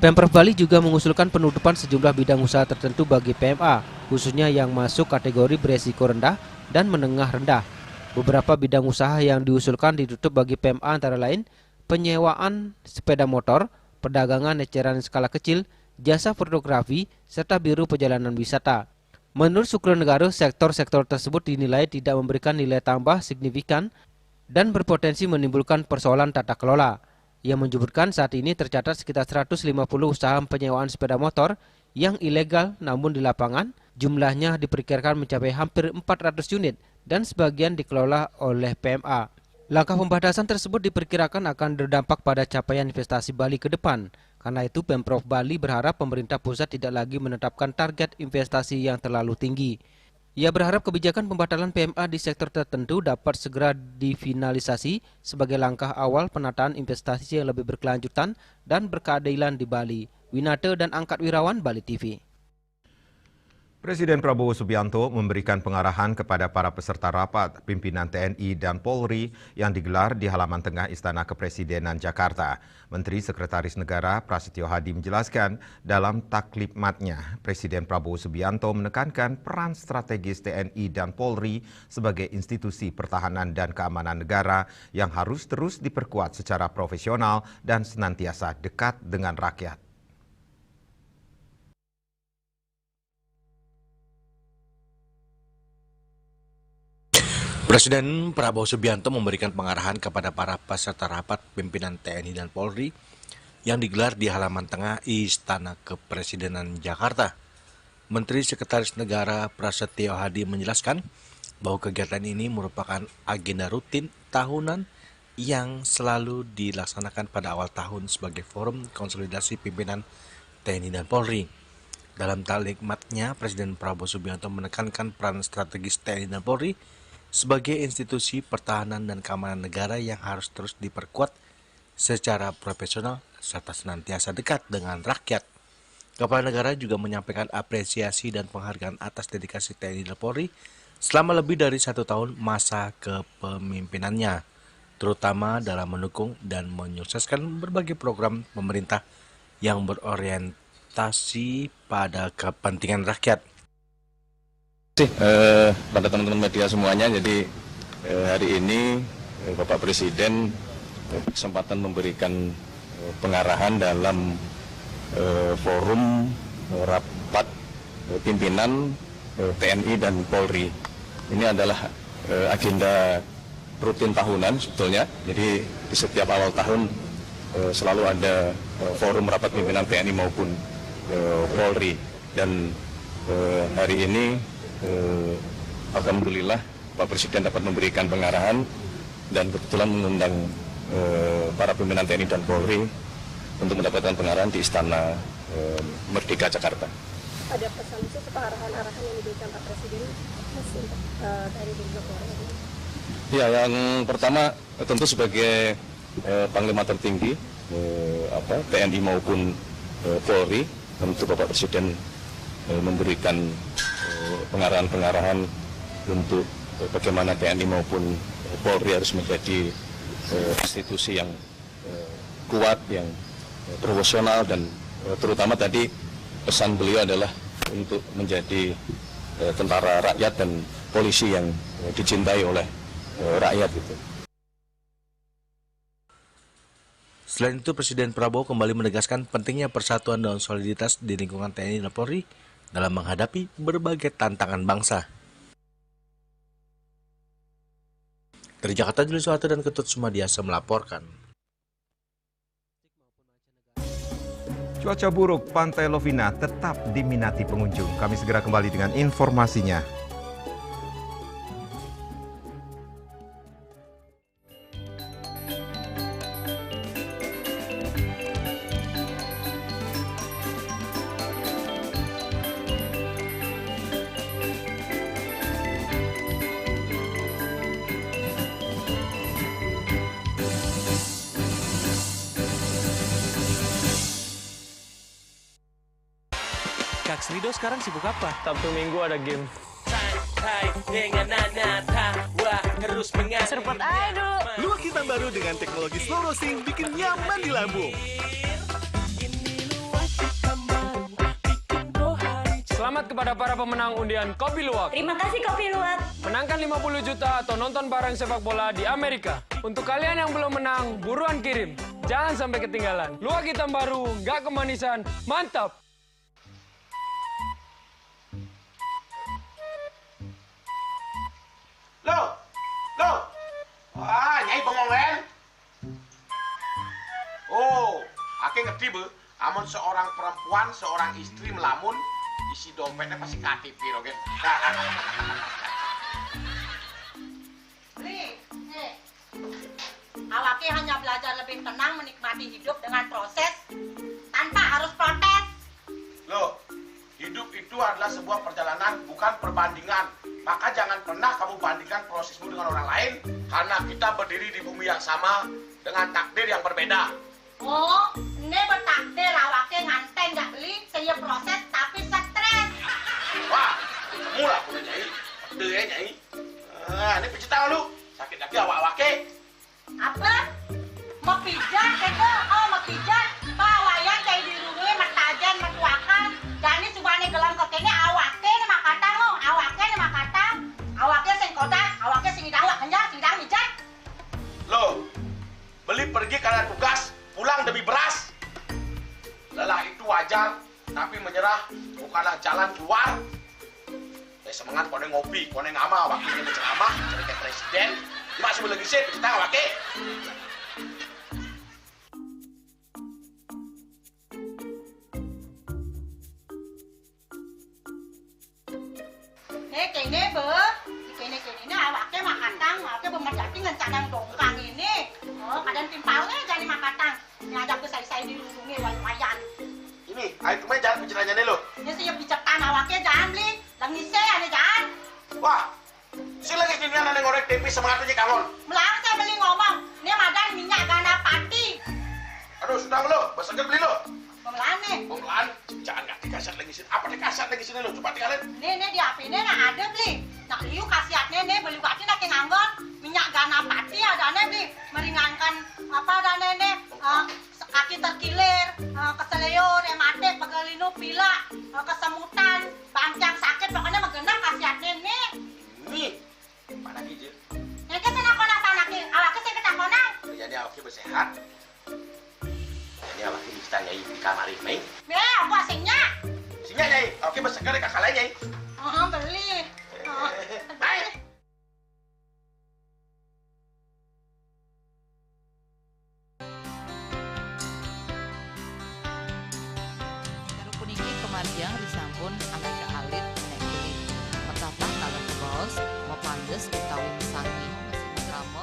Pemprov Bali juga mengusulkan penutupan sejumlah bidang usaha tertentu bagi PMA, khususnya yang masuk kategori beresiko rendah dan menengah rendah. Beberapa bidang usaha yang diusulkan ditutup bagi PMA antara lain penyewaan sepeda motor, perdagangan eceran skala kecil, jasa fotografi, serta biru perjalanan wisata. Menurut Sukro Negara, sektor-sektor tersebut dinilai tidak memberikan nilai tambah signifikan dan berpotensi menimbulkan persoalan tata kelola. Ia menyebutkan saat ini tercatat sekitar 150 usaha penyewaan sepeda motor yang ilegal, namun di lapangan jumlahnya diperkirakan mencapai hampir 400 unit dan sebagian dikelola oleh PMA. Langkah pembatasan tersebut diperkirakan akan berdampak pada capaian investasi Bali ke depan. Karena itu, Pemprov Bali berharap pemerintah pusat tidak lagi menetapkan target investasi yang terlalu tinggi. Ia berharap kebijakan pembatalan PMA di sektor tertentu dapat segera difinalisasi sebagai langkah awal penataan investasi yang lebih berkelanjutan dan berkeadilan di Bali. Winata dan Angkat Wirawan, Bali TV. Presiden Prabowo Subianto memberikan pengarahan kepada para peserta rapat pimpinan TNI dan Polri yang digelar di halaman tengah Istana Kepresidenan Jakarta. Menteri Sekretaris Negara Prasetyo Hadi menjelaskan dalam taklimatnya, Presiden Prabowo Subianto menekankan peran strategis TNI dan Polri sebagai institusi pertahanan dan keamanan negara yang harus terus diperkuat secara profesional dan senantiasa dekat dengan rakyat. Presiden Prabowo Subianto memberikan pengarahan kepada para peserta rapat pimpinan TNI dan Polri yang digelar di halaman tengah Istana Kepresidenan Jakarta. Menteri Sekretaris Negara Prasetyo Hadi menjelaskan bahwa kegiatan ini merupakan agenda rutin tahunan yang selalu dilaksanakan pada awal tahun sebagai forum konsolidasi pimpinan TNI dan Polri. Dalam talikmatnya, Presiden Prabowo Subianto menekankan peran strategis TNI dan Polri sebagai institusi pertahanan dan keamanan negara yang harus terus diperkuat secara profesional serta senantiasa dekat dengan rakyat. Kepala negara juga menyampaikan apresiasi dan penghargaan atas dedikasi TNI dan Polri selama lebih dari 1 tahun masa kepemimpinannya, terutama dalam mendukung dan menyukseskan berbagai program pemerintah yang berorientasi pada kepentingan rakyat. Pada teman-teman media semuanya, jadi hari ini Bapak Presiden kesempatan memberikan pengarahan dalam forum rapat pimpinan TNI dan Polri. Ini adalah agenda rutin tahunan sebetulnya, jadi di setiap awal tahun selalu ada forum rapat pimpinan TNI maupun Polri, dan hari ini alhamdulillah Pak Presiden dapat memberikan pengarahan dan kebetulan mengundang para pimpinan TNI dan Polri untuk mendapatkan pengarahan di Istana Merdeka Jakarta. Ada pesan khusus atau arahan-arahan yang diberikan Pak Presiden untuk TNI dan Polri? Ya, yang pertama tentu sebagai Panglima tertinggi TNI maupun Polri, tentu Bapak Presiden memberikan pengarahan-pengarahan untuk bagaimana TNI maupun Polri harus menjadi institusi yang kuat, yang profesional, dan terutama tadi pesan beliau adalah untuk menjadi tentara rakyat dan polisi yang dicintai oleh rakyat itu. Selain itu, Presiden Prabowo kembali menegaskan pentingnya persatuan dan soliditas di lingkungan TNI dan Polri dalam menghadapi berbagai tantangan bangsa. Dari Jakarta, Julius Soeharto dan Ketut Sumadiasa melaporkan. Cuaca buruk Pantai Lovina tetap diminati pengunjung. Kami segera kembali dengan informasinya. Kak Srido sekarang sibuk apa? Sabtu Minggu ada game. Serpent aduh. Luwak hitam baru dengan teknologi slow roasting bikin nyaman di lambung. Selamat kepada para pemenang undian Kopi Luwak. Terima kasih Kopi Luwak. Menangkan 50 juta atau nonton bareng sepak bola di Amerika. Untuk kalian yang belum menang, buruan kirim. Jangan sampai ketinggalan. Luwak hitam baru, nggak kemanisan, mantap. Loh, Nyai bengong kan? Oh, ake ngerti be, amun seorang perempuan, seorang istri melamun, isi dompetnya pasti KTP, Rogen. Awake hanya belajar lebih tenang menikmati hidup dengan proses tanpa harus protes. Loh, hidup itu adalah sebuah perjalanan, bukan perbandingan. Maka jangan pernah kamu bandingkan prosesmu dengan orang lain, karena kita berdiri di bumi yang sama dengan takdir yang berbeda. Oh, ini bertakdir awake nganten gak beli, saya proses tapi stres. Wah, mula aku Nyai. Pede ya Nyai. Ini pijit tangan lu. Sakit lagi awak-awake. Apa? Mau pijat keko? Oh, mau pijat. Bawayan kayak di rumah matajan matuakan. Jadi subane gelang kokene awake ni makata lo, awake ni makata. Awake sing kodak, awake sing dawak kenjang, sing dawak mijat. Loh, beli pergi karena tugas, pulang demi beras. Lelah itu wajar, tapi menyerah bukanlah jalan keluar. semangat kone ngopi, kone ngama, wakilnya berceramah, cari kayak presiden. Cuma sebelum lagi sih, kita nggak pakai. Kene kene awake makatang, awake bemerjati ngencadang dongkang ini. Oh, kadang timpalnya jadi makatang. Ngajak ke saya dilindungi wayan. Ini, ayo kemarin jangan bicaranya nih lo. Ini siap bicarkan awake jangan beli. Lang ise ane jangan. Wah, sila kayak gini ane ngorek tempe semangatnya kangon. Melang saya beli ngomong, ini madan minyak gana pati. Aduh, sudah lo, basahkan beli lo. Pemelan nih. Pemelan, jangan nggak dikasat lagi sini. Apa dikasat lagi sini lo? Coba tinggalin. Nih di api ini nak ada beli. Nak liu khasiatnya nih beli waktu nak nganggon minyak gana pati ada nih beli meringankan apa ada nih kaki terkilir, keseliur, ematik, pegelinu, pilak, kesemutan, bancang sakit pokoknya megenang khasiatnya nih. Nih, mana gigi? Yang ke sana kona tanaki, awaknya saya ketang kona. Jadi awaknya bersehat. Jadi awaknya bisa nyai di kamar ini. Aku asingnya. Asingnya nyai, awaknya bersegar kakak lain nyai. Beli. Baik. Puniki kemarjang disampun aneka alit nek kulit. Petapah kalih bos, mepandes utawi sangi mesin drama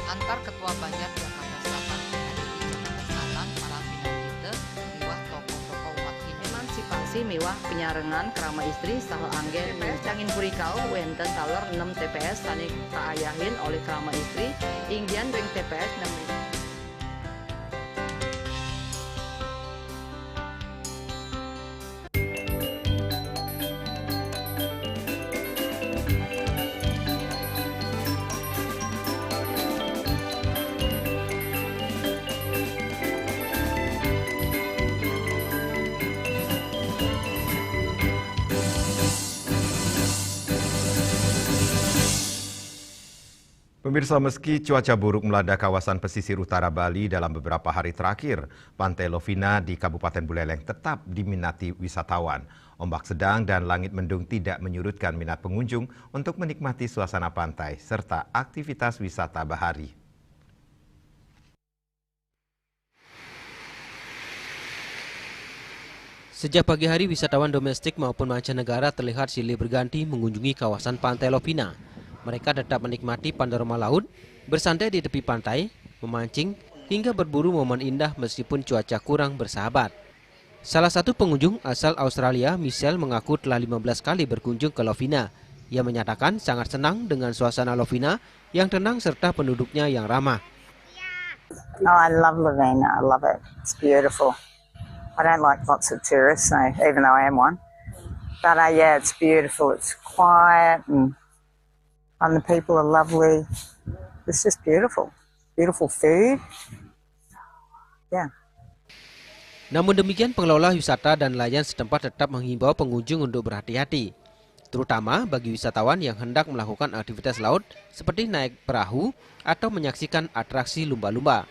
antar Ketua Banjar Jakarta Selatan hari di Jakarta Selatan para pinangita miwah tokoh-tokoh umat Hindu. Emansipasi miwah penyarengan kerama istri saha anggen cangin purikau wenten taler 6 TPS tani kaayahin oleh kerama istri inggian ring TPS 6. Pemirsa, meski cuaca buruk melanda kawasan pesisir utara Bali dalam beberapa hari terakhir, Pantai Lovina di Kabupaten Buleleng tetap diminati wisatawan. Ombak sedang dan langit mendung tidak menyurutkan minat pengunjung untuk menikmati suasana pantai serta aktivitas wisata bahari. Sejak pagi hari, wisatawan domestik maupun mancanegara terlihat silih berganti mengunjungi kawasan Pantai Lovina. Mereka tetap menikmati panorama laut, bersantai di tepi pantai, memancing, hingga berburu momen indah meskipun cuaca kurang bersahabat. Salah satu pengunjung asal Australia, Michelle, mengaku telah 15 kali berkunjung ke Lovina. Ia menyatakan sangat senang dengan suasana Lovina yang tenang serta penduduknya yang ramah. Oh, I love Lovina. I love it. It's beautiful. I don't like lots of tourists, so, even though I am one. But yeah, it's beautiful. It's quiet and the people are lovely. It's just beautiful. Beautiful food. Yeah. Namun demikian, pengelola wisata dan nelayan setempat tetap menghimbau pengunjung untuk berhati-hati, terutama bagi wisatawan yang hendak melakukan aktivitas laut seperti naik perahu atau menyaksikan atraksi lumba-lumba.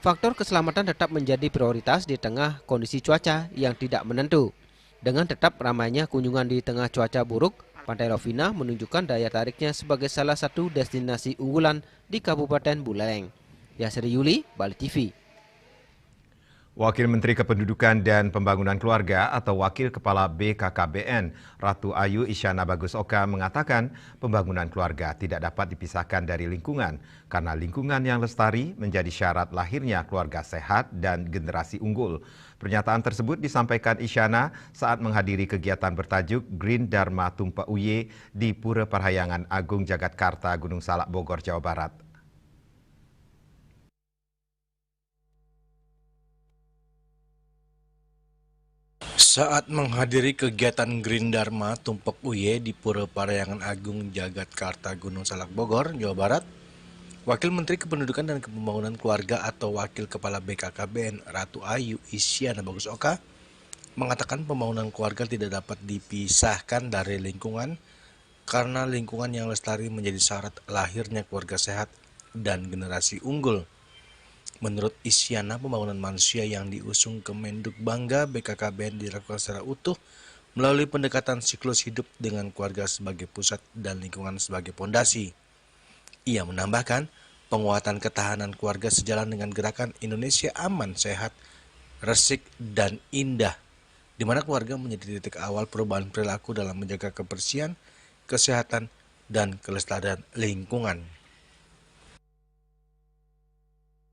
Faktor keselamatan tetap menjadi prioritas di tengah kondisi cuaca yang tidak menentu. Dengan tetap ramainya kunjungan di tengah cuaca buruk, Pantai Lovina menunjukkan daya tariknya sebagai salah satu destinasi unggulan di Kabupaten Buleleng. Yasri Yuli, Bali TV. Wakil Menteri Kependudukan dan Pembangunan Keluarga atau Wakil Kepala BKKBN, Ratu Ayu Isyana Bagus Oka mengatakan pembangunan keluarga tidak dapat dipisahkan dari lingkungan karena lingkungan yang lestari menjadi syarat lahirnya keluarga sehat dan generasi unggul. Pernyataan tersebut disampaikan Isyana saat menghadiri kegiatan bertajuk Green Dharma Tumpa Uye di Pura Parahyangan Agung Jagatkarta, Gunung Salak, Bogor, Jawa Barat. Saat menghadiri kegiatan Green Dharma Tumpak Uye di Pura Parahyangan Agung Jagatkarta, Gunung Salak, Bogor, Jawa Barat, Wakil Menteri Kependudukan dan Pembangunan Keluarga atau Wakil Kepala BKKBN Ratu Ayu Isyana Bagus Oka mengatakan pembangunan keluarga tidak dapat dipisahkan dari lingkungan karena lingkungan yang lestari menjadi syarat lahirnya keluarga sehat dan generasi unggul. Menurut Isyana, pembangunan manusia yang diusung Kemenduk Bangga BKKBN dilakukan secara utuh melalui pendekatan siklus hidup dengan keluarga sebagai pusat dan lingkungan sebagai pondasi. Ia menambahkan, penguatan ketahanan keluarga sejalan dengan gerakan Indonesia Aman, Sehat, Resik, dan Indah, di mana keluarga menjadi titik awal perubahan perilaku dalam menjaga kebersihan, kesehatan, dan kelestarian lingkungan.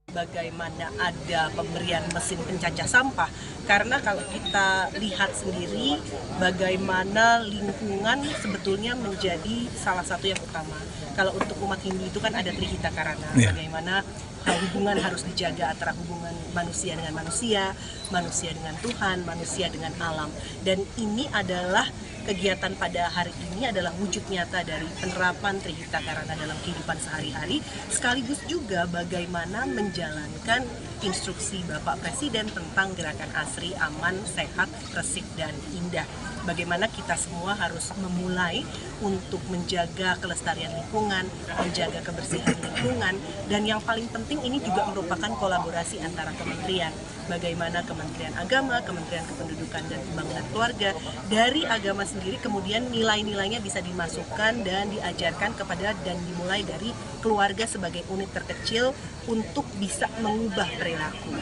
Bagaimana ada pemberian mesin pencacah sampah, karena kalau kita lihat sendiri bagaimana lingkungan sebetulnya menjadi salah satu yang utama. Kalau untuk umat Hindu itu kan ada Trihita Karana, bagaimana hubungan harus dijaga antara hubungan manusia dengan manusia, manusia dengan Tuhan, manusia dengan alam. Dan ini adalah kegiatan pada hari ini adalah wujud nyata dari penerapan Trihita Karana dalam kehidupan sehari-hari, sekaligus juga bagaimana menjalankan instruksi Bapak Presiden tentang gerakan ASRI, Aman, Sehat, Resik, dan Indah. Bagaimana kita semua harus memulai untuk menjaga kelestarian lingkungan, menjaga kebersihan lingkungan, dan yang paling penting ini juga merupakan kolaborasi antara kementerian. Bagaimana Kementerian Agama, Kementerian Kependudukan dan Pembangunan Keluarga, dari agama sendiri kemudian nilai-nilainya bisa dimasukkan dan diajarkan kepada dan dimulai dari keluarga sebagai unit terkecil untuk bisa mengubah perilaku.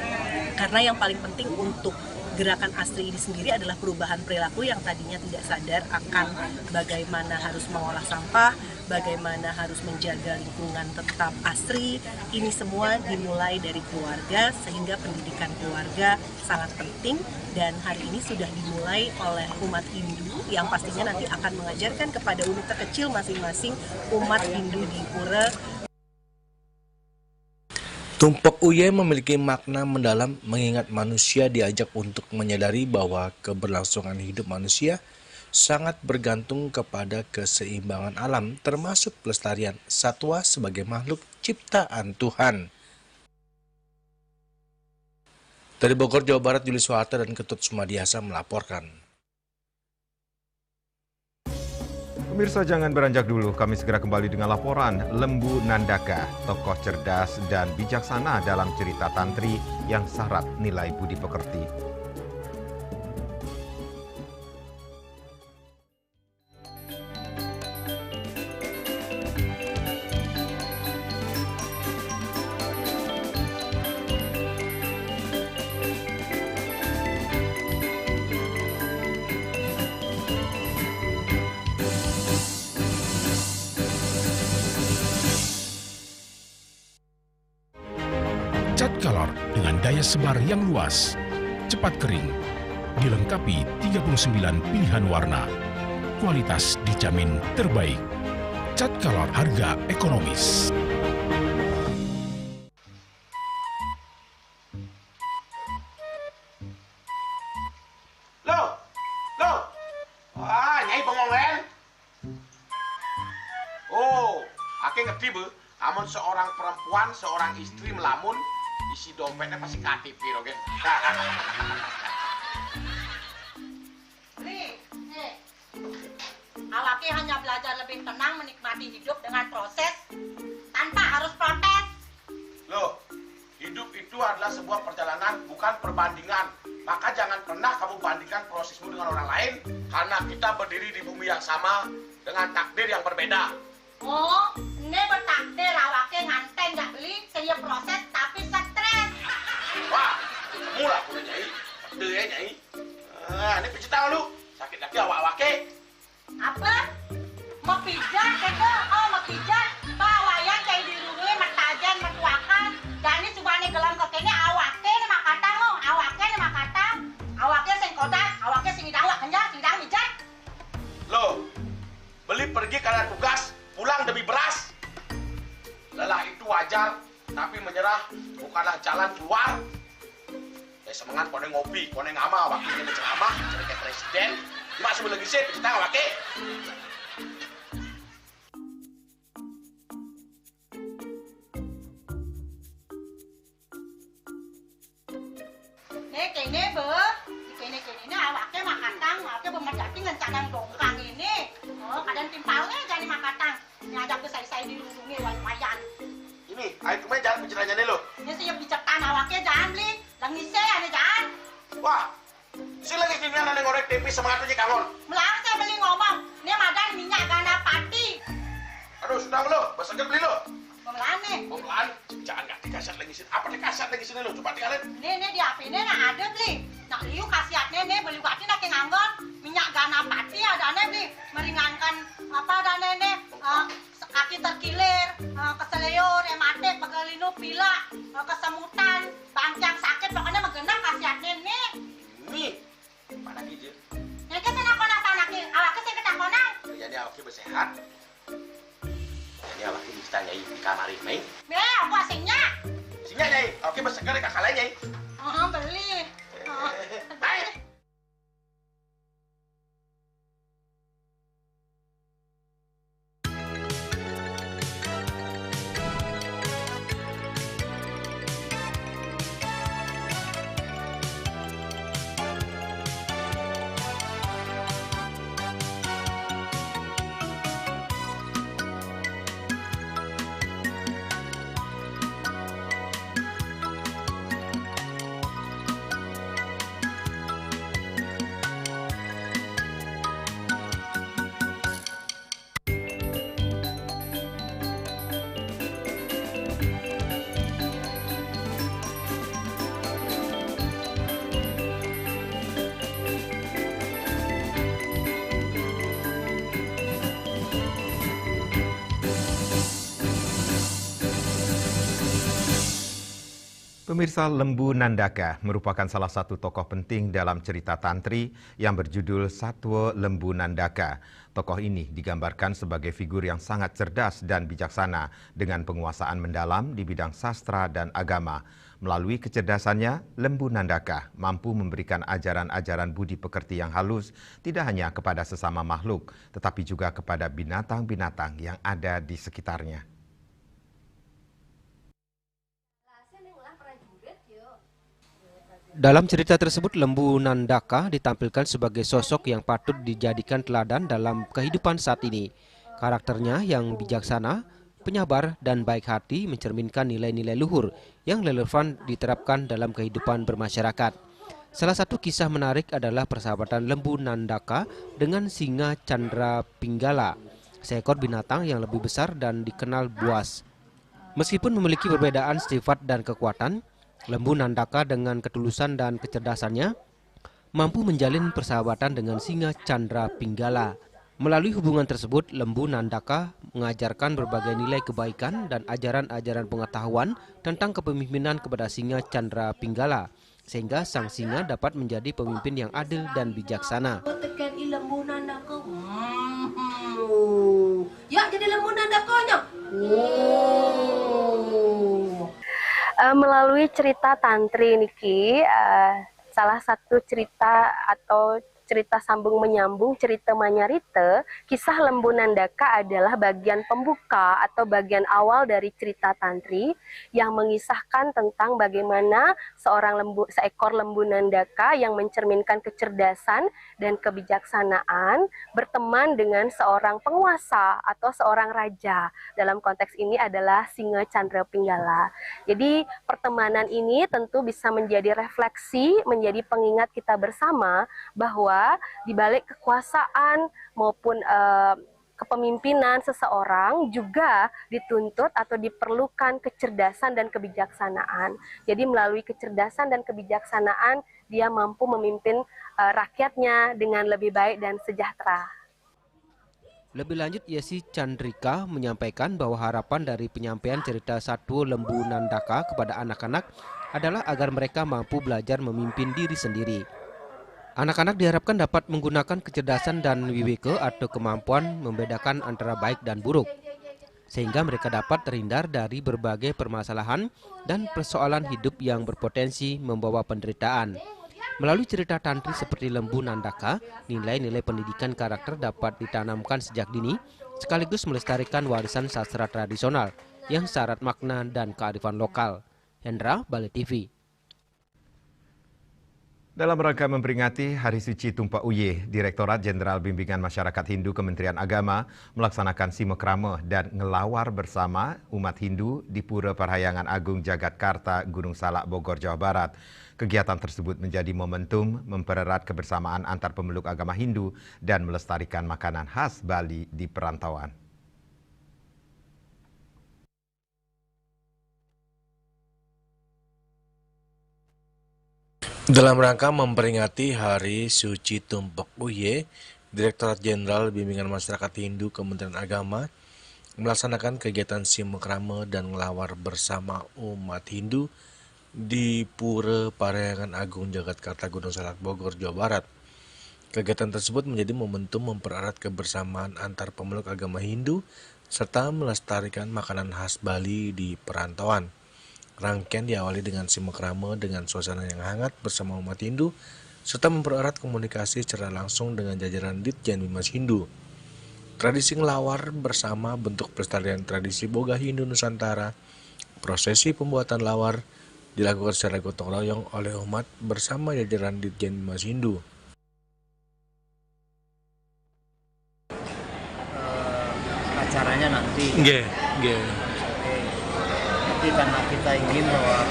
Karena yang paling penting untuk gerakan ASRI ini sendiri adalah perubahan perilaku yang tadinya tidak sadar akan bagaimana harus mengolah sampah, bagaimana harus menjaga lingkungan tetap asri. Ini semua dimulai dari keluarga, sehingga pendidikan keluarga sangat penting, dan hari ini sudah dimulai oleh umat Hindu yang pastinya nanti akan mengajarkan kepada unit terkecil masing-masing umat Hindu di pura. Tumpek Uye memiliki makna mendalam, mengingat manusia diajak untuk menyadari bahwa keberlangsungan hidup manusia sangat bergantung kepada keseimbangan alam, termasuk pelestarian satwa sebagai makhluk ciptaan Tuhan. Dari Bogor, Jawa Barat, Juli Soeharto dan Ketut Sumadiasa melaporkan. Pemirsa, jangan beranjak dulu, kami segera kembali dengan laporan Lembu Nandaka, tokoh cerdas dan bijaksana dalam cerita tantri yang syarat nilai budi pekerti. Cat Color dengan daya sebar yang luas, cepat kering, dilengkapi 39 pilihan warna. Kualitas dijamin terbaik. Cat Color, harga ekonomis. Loh, Nyai Bengongen. Oh, ake ngerti bu, amun seorang perempuan, seorang istri melamun, isi dompetnya pasti KTP, oke? Awaknya hanya belajar lebih tenang menikmati hidup dengan proses tanpa harus protes. Loh, hidup itu adalah sebuah perjalanan, bukan perbandingan. Maka jangan pernah kamu bandingkan prosesmu dengan orang lain, karena kita berdiri di bumi yang sama dengan takdir yang berbeda. Oh, ini bertakdir awaknya nganten gak beli, saya proses tapi stres. Wah, mulai aku Nyai. Pede ya Nyai. Ini pijit tangan lu, sakit lagi awak-awaknya. Apa? Mau pijat kata? Oh, mau pijat. Bawayan kayak di rumah, matajan, matuakan. Dan ini subane gelam kokenya awaknya nih makata lo. Awaknya nih makata. Awaknya sing kodak, awaknya sing hidang awak kenjang, sing hidang mijat. Loh, beli pergi karena tugas, pulang demi beras. Lelah itu wajar, tapi menyerah bukanlah jalan keluar. Semangat kone ngopi, kone ngama, waktu ini ceramah, jadi presiden. Mak sebelum lagi sih, kita nggak pakai. Kene be, kene awaknya makatang, awaknya bermedati dengan cadang dongkang ini. Oh, kadang timpalnya jadi makatang. Nyadap ke saya di lulungi wayan. Ini, ayo kemana jangan bicaranya nih lo. Ini siap bicetan awaknya jangan beli, lang nise ane jangan. Wah, Sila lagi gini nang ngorek TV semangat aja kangon. Melarang saya beli ngomong, ini madan minyak ganapati. Aduh, sudah lo, basahnya beli lo. Pemelane. Pemelan, jangan nggak dikasat lagi sini. Apa dikasat lagi sini lo? Coba tinggalin. Ini di HP ini nak ada beli. Nak liu khasiatnya nih beli waktu nak nganggon minyak ganapati ada nih beli meringankan apa ada nih kaki terkilir, keseliur, rematik, pegelinu, pilak, kesemutan, bangcang sakit pokoknya menggenap khasiatnya nih. Nih, mana gitu? Yang kita nak tanaki, awaknya saya kita konang. Jadi awaknya bersehat. Jadi awaknya bisa nyai di kamar ini. Aku asingnya. Asingnya nyai, awaknya bersegar di kakak lain nyai. Beli. Baik. Pemirsa, Lembu Nandaka merupakan salah satu tokoh penting dalam cerita Tantri yang berjudul Satwa Lembu Nandaka. Tokoh ini digambarkan sebagai figur yang sangat cerdas dan bijaksana dengan penguasaan mendalam di bidang sastra dan agama. Melalui kecerdasannya, Lembu Nandaka mampu memberikan ajaran-ajaran budi pekerti yang halus tidak hanya kepada sesama makhluk, tetapi juga kepada binatang-binatang yang ada di sekitarnya. Dalam cerita tersebut, Lembu Nandaka ditampilkan sebagai sosok yang patut dijadikan teladan dalam kehidupan saat ini. Karakternya yang bijaksana, penyabar, dan baik hati mencerminkan nilai-nilai luhur yang relevan diterapkan dalam kehidupan bermasyarakat. Salah satu kisah menarik adalah persahabatan Lembu Nandaka dengan singa Chandra Pinggala, seekor binatang yang lebih besar dan dikenal buas. Meskipun memiliki perbedaan sifat dan kekuatan, Lembu Nandaka dengan ketulusan dan kecerdasannya mampu menjalin persahabatan dengan singa Chandra Pinggala. Melalui hubungan tersebut, Lembu Nandaka mengajarkan berbagai nilai kebaikan dan ajaran-ajaran pengetahuan tentang kepemimpinan kepada singa Chandra Pinggala, sehingga sang singa dapat menjadi pemimpin yang adil dan bijaksana. Ya, jadi Lembu Nandakanya. Melalui cerita Tantri niki, salah satu cerita atau cerita sambung menyambung cerita Manyarita, kisah Lembu Nandaka adalah bagian pembuka atau bagian awal dari cerita Tantri yang mengisahkan tentang bagaimana seekor lembu Nandaka yang mencerminkan kecerdasan dan kebijaksanaan berteman dengan seorang penguasa atau seorang raja. Dalam konteks ini adalah singa Chandra Pinggala. Jadi pertemanan ini tentu bisa menjadi refleksi, menjadi pengingat kita bersama bahwa di balik kekuasaan maupun kepemimpinan seseorang juga dituntut atau diperlukan kecerdasan dan kebijaksanaan. Jadi melalui kecerdasan dan kebijaksanaan dia mampu memimpin rakyatnya dengan lebih baik dan sejahtera. Lebih lanjut, Yesi Chandrika menyampaikan bahwa harapan dari penyampaian cerita Satwa Lembu Nandaka kepada anak-anak adalah agar mereka mampu belajar memimpin diri sendiri. Anak-anak diharapkan dapat menggunakan kecerdasan dan wiweke atau kemampuan membedakan antara baik dan buruk, sehingga mereka dapat terhindar dari berbagai permasalahan dan persoalan hidup yang berpotensi membawa penderitaan. Melalui cerita Tantri seperti Lembu Nandaka, nilai-nilai pendidikan karakter dapat ditanamkan sejak dini, sekaligus melestarikan warisan sastra tradisional yang syarat makna dan kearifan lokal. Hendra, Bali TV. Dalam rangka memperingati Hari Suci Tumpak Uye, Direktorat Jenderal Bimbingan Masyarakat Hindu Kementerian Agama melaksanakan simekrama dan ngelawar bersama umat Hindu di Pura Parahyangan Agung Jagatkarta, Gunung Salak, Bogor, Jawa Barat. Kegiatan tersebut menjadi momentum mempererat kebersamaan antar pemeluk agama Hindu dan melestarikan makanan khas Bali di perantauan. Dalam rangka memperingati Hari Suci Tumpak Uye, Direktorat Jenderal Bimbingan Masyarakat Hindu Kementerian Agama melaksanakan kegiatan simekrama dan ngelawar bersama umat Hindu di Pura Parahyangan Agung Jagatkarta, Gunung Salak, Bogor, Jawa Barat. Kegiatan tersebut menjadi momentum mempererat kebersamaan antar pemeluk agama Hindu serta melestarikan makanan khas Bali di perantauan. Rangkaian diawali dengan simekrama dengan suasana yang hangat bersama umat Hindu serta mempererat komunikasi secara langsung dengan jajaran Ditjen Bimas Hindu. Tradisi ngelawar bersama bentuk pelestarian tradisi boga Hindu Nusantara. Prosesi pembuatan lawar dilakukan secara gotong royong oleh umat bersama jajaran Ditjen Bimas Hindu. Acaranya nanti. Jadi karena kita ingin bahwa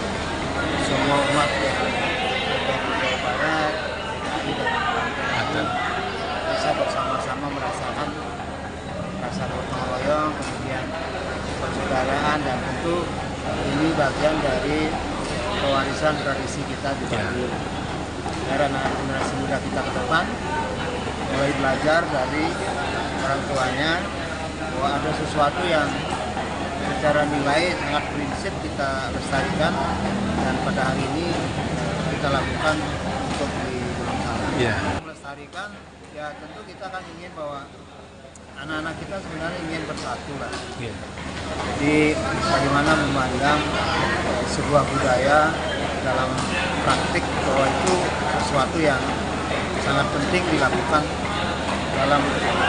semua umat yang ada di Jawa Barat, DKI dan bisa bersama-sama merasakan rasa gotong royong, kemudian persaudaraan, dan tentu ini bagian dari pewarisan tradisi kita di Bali. Karena generasi muda kita ke depan mulai belajar dari orang tuanya bahwa ada sesuatu yang secara nilai sangat prinsip kita lestarikan, dan pada hari ini kita lakukan untuk di Gunung Salak. Melestarikan, ya tentu kita kan ingin bahwa anak-anak kita sebenarnya ingin bersatu lah. Jadi bagaimana memandang sebuah budaya dalam praktik bahwa itu sesuatu yang sangat penting dilakukan dalam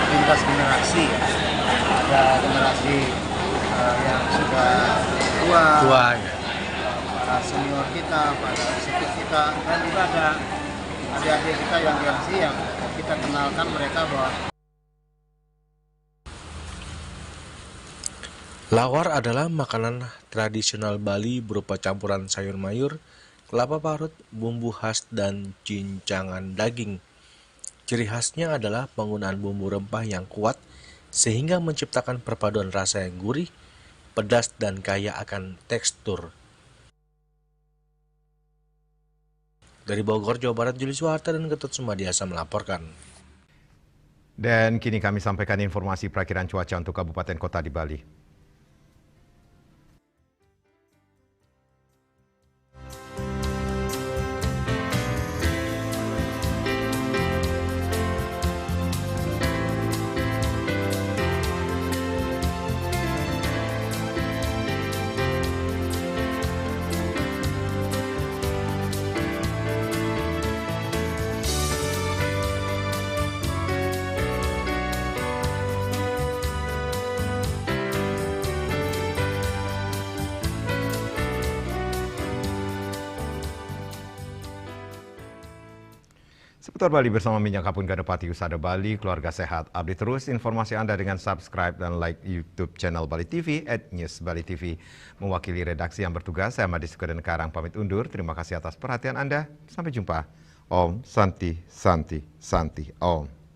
lintas generasi. Ada generasi yang sudah tua para senior kita, para sekit kita, dan juga ada adik-adik kita yang generasi yang kita kenalkan mereka bahwa lawar adalah makanan tradisional Bali berupa campuran sayur mayur, kelapa parut, bumbu khas, dan cincangan daging. Ciri khasnya adalah penggunaan bumbu rempah yang kuat sehingga menciptakan perpaduan rasa yang gurih, pedas, dan kaya akan tekstur. Dari Bogor, Jawa Barat, Juli Suharta dan Ketut Sumadiasa melaporkan. Dan kini kami sampaikan informasi perakiran cuaca untuk kabupaten kota di Bali. Seputar Bali bersama Minyak Kapun Ganepati Usada Bali, keluarga sehat. Update terus informasi Anda dengan subscribe dan like YouTube channel Bali TV @newsbalitv. Mewakili redaksi yang bertugas, saya Madi Sukaden Karang pamit undur. Terima kasih atas perhatian Anda. Sampai jumpa. Om Santi Santi Santi Om.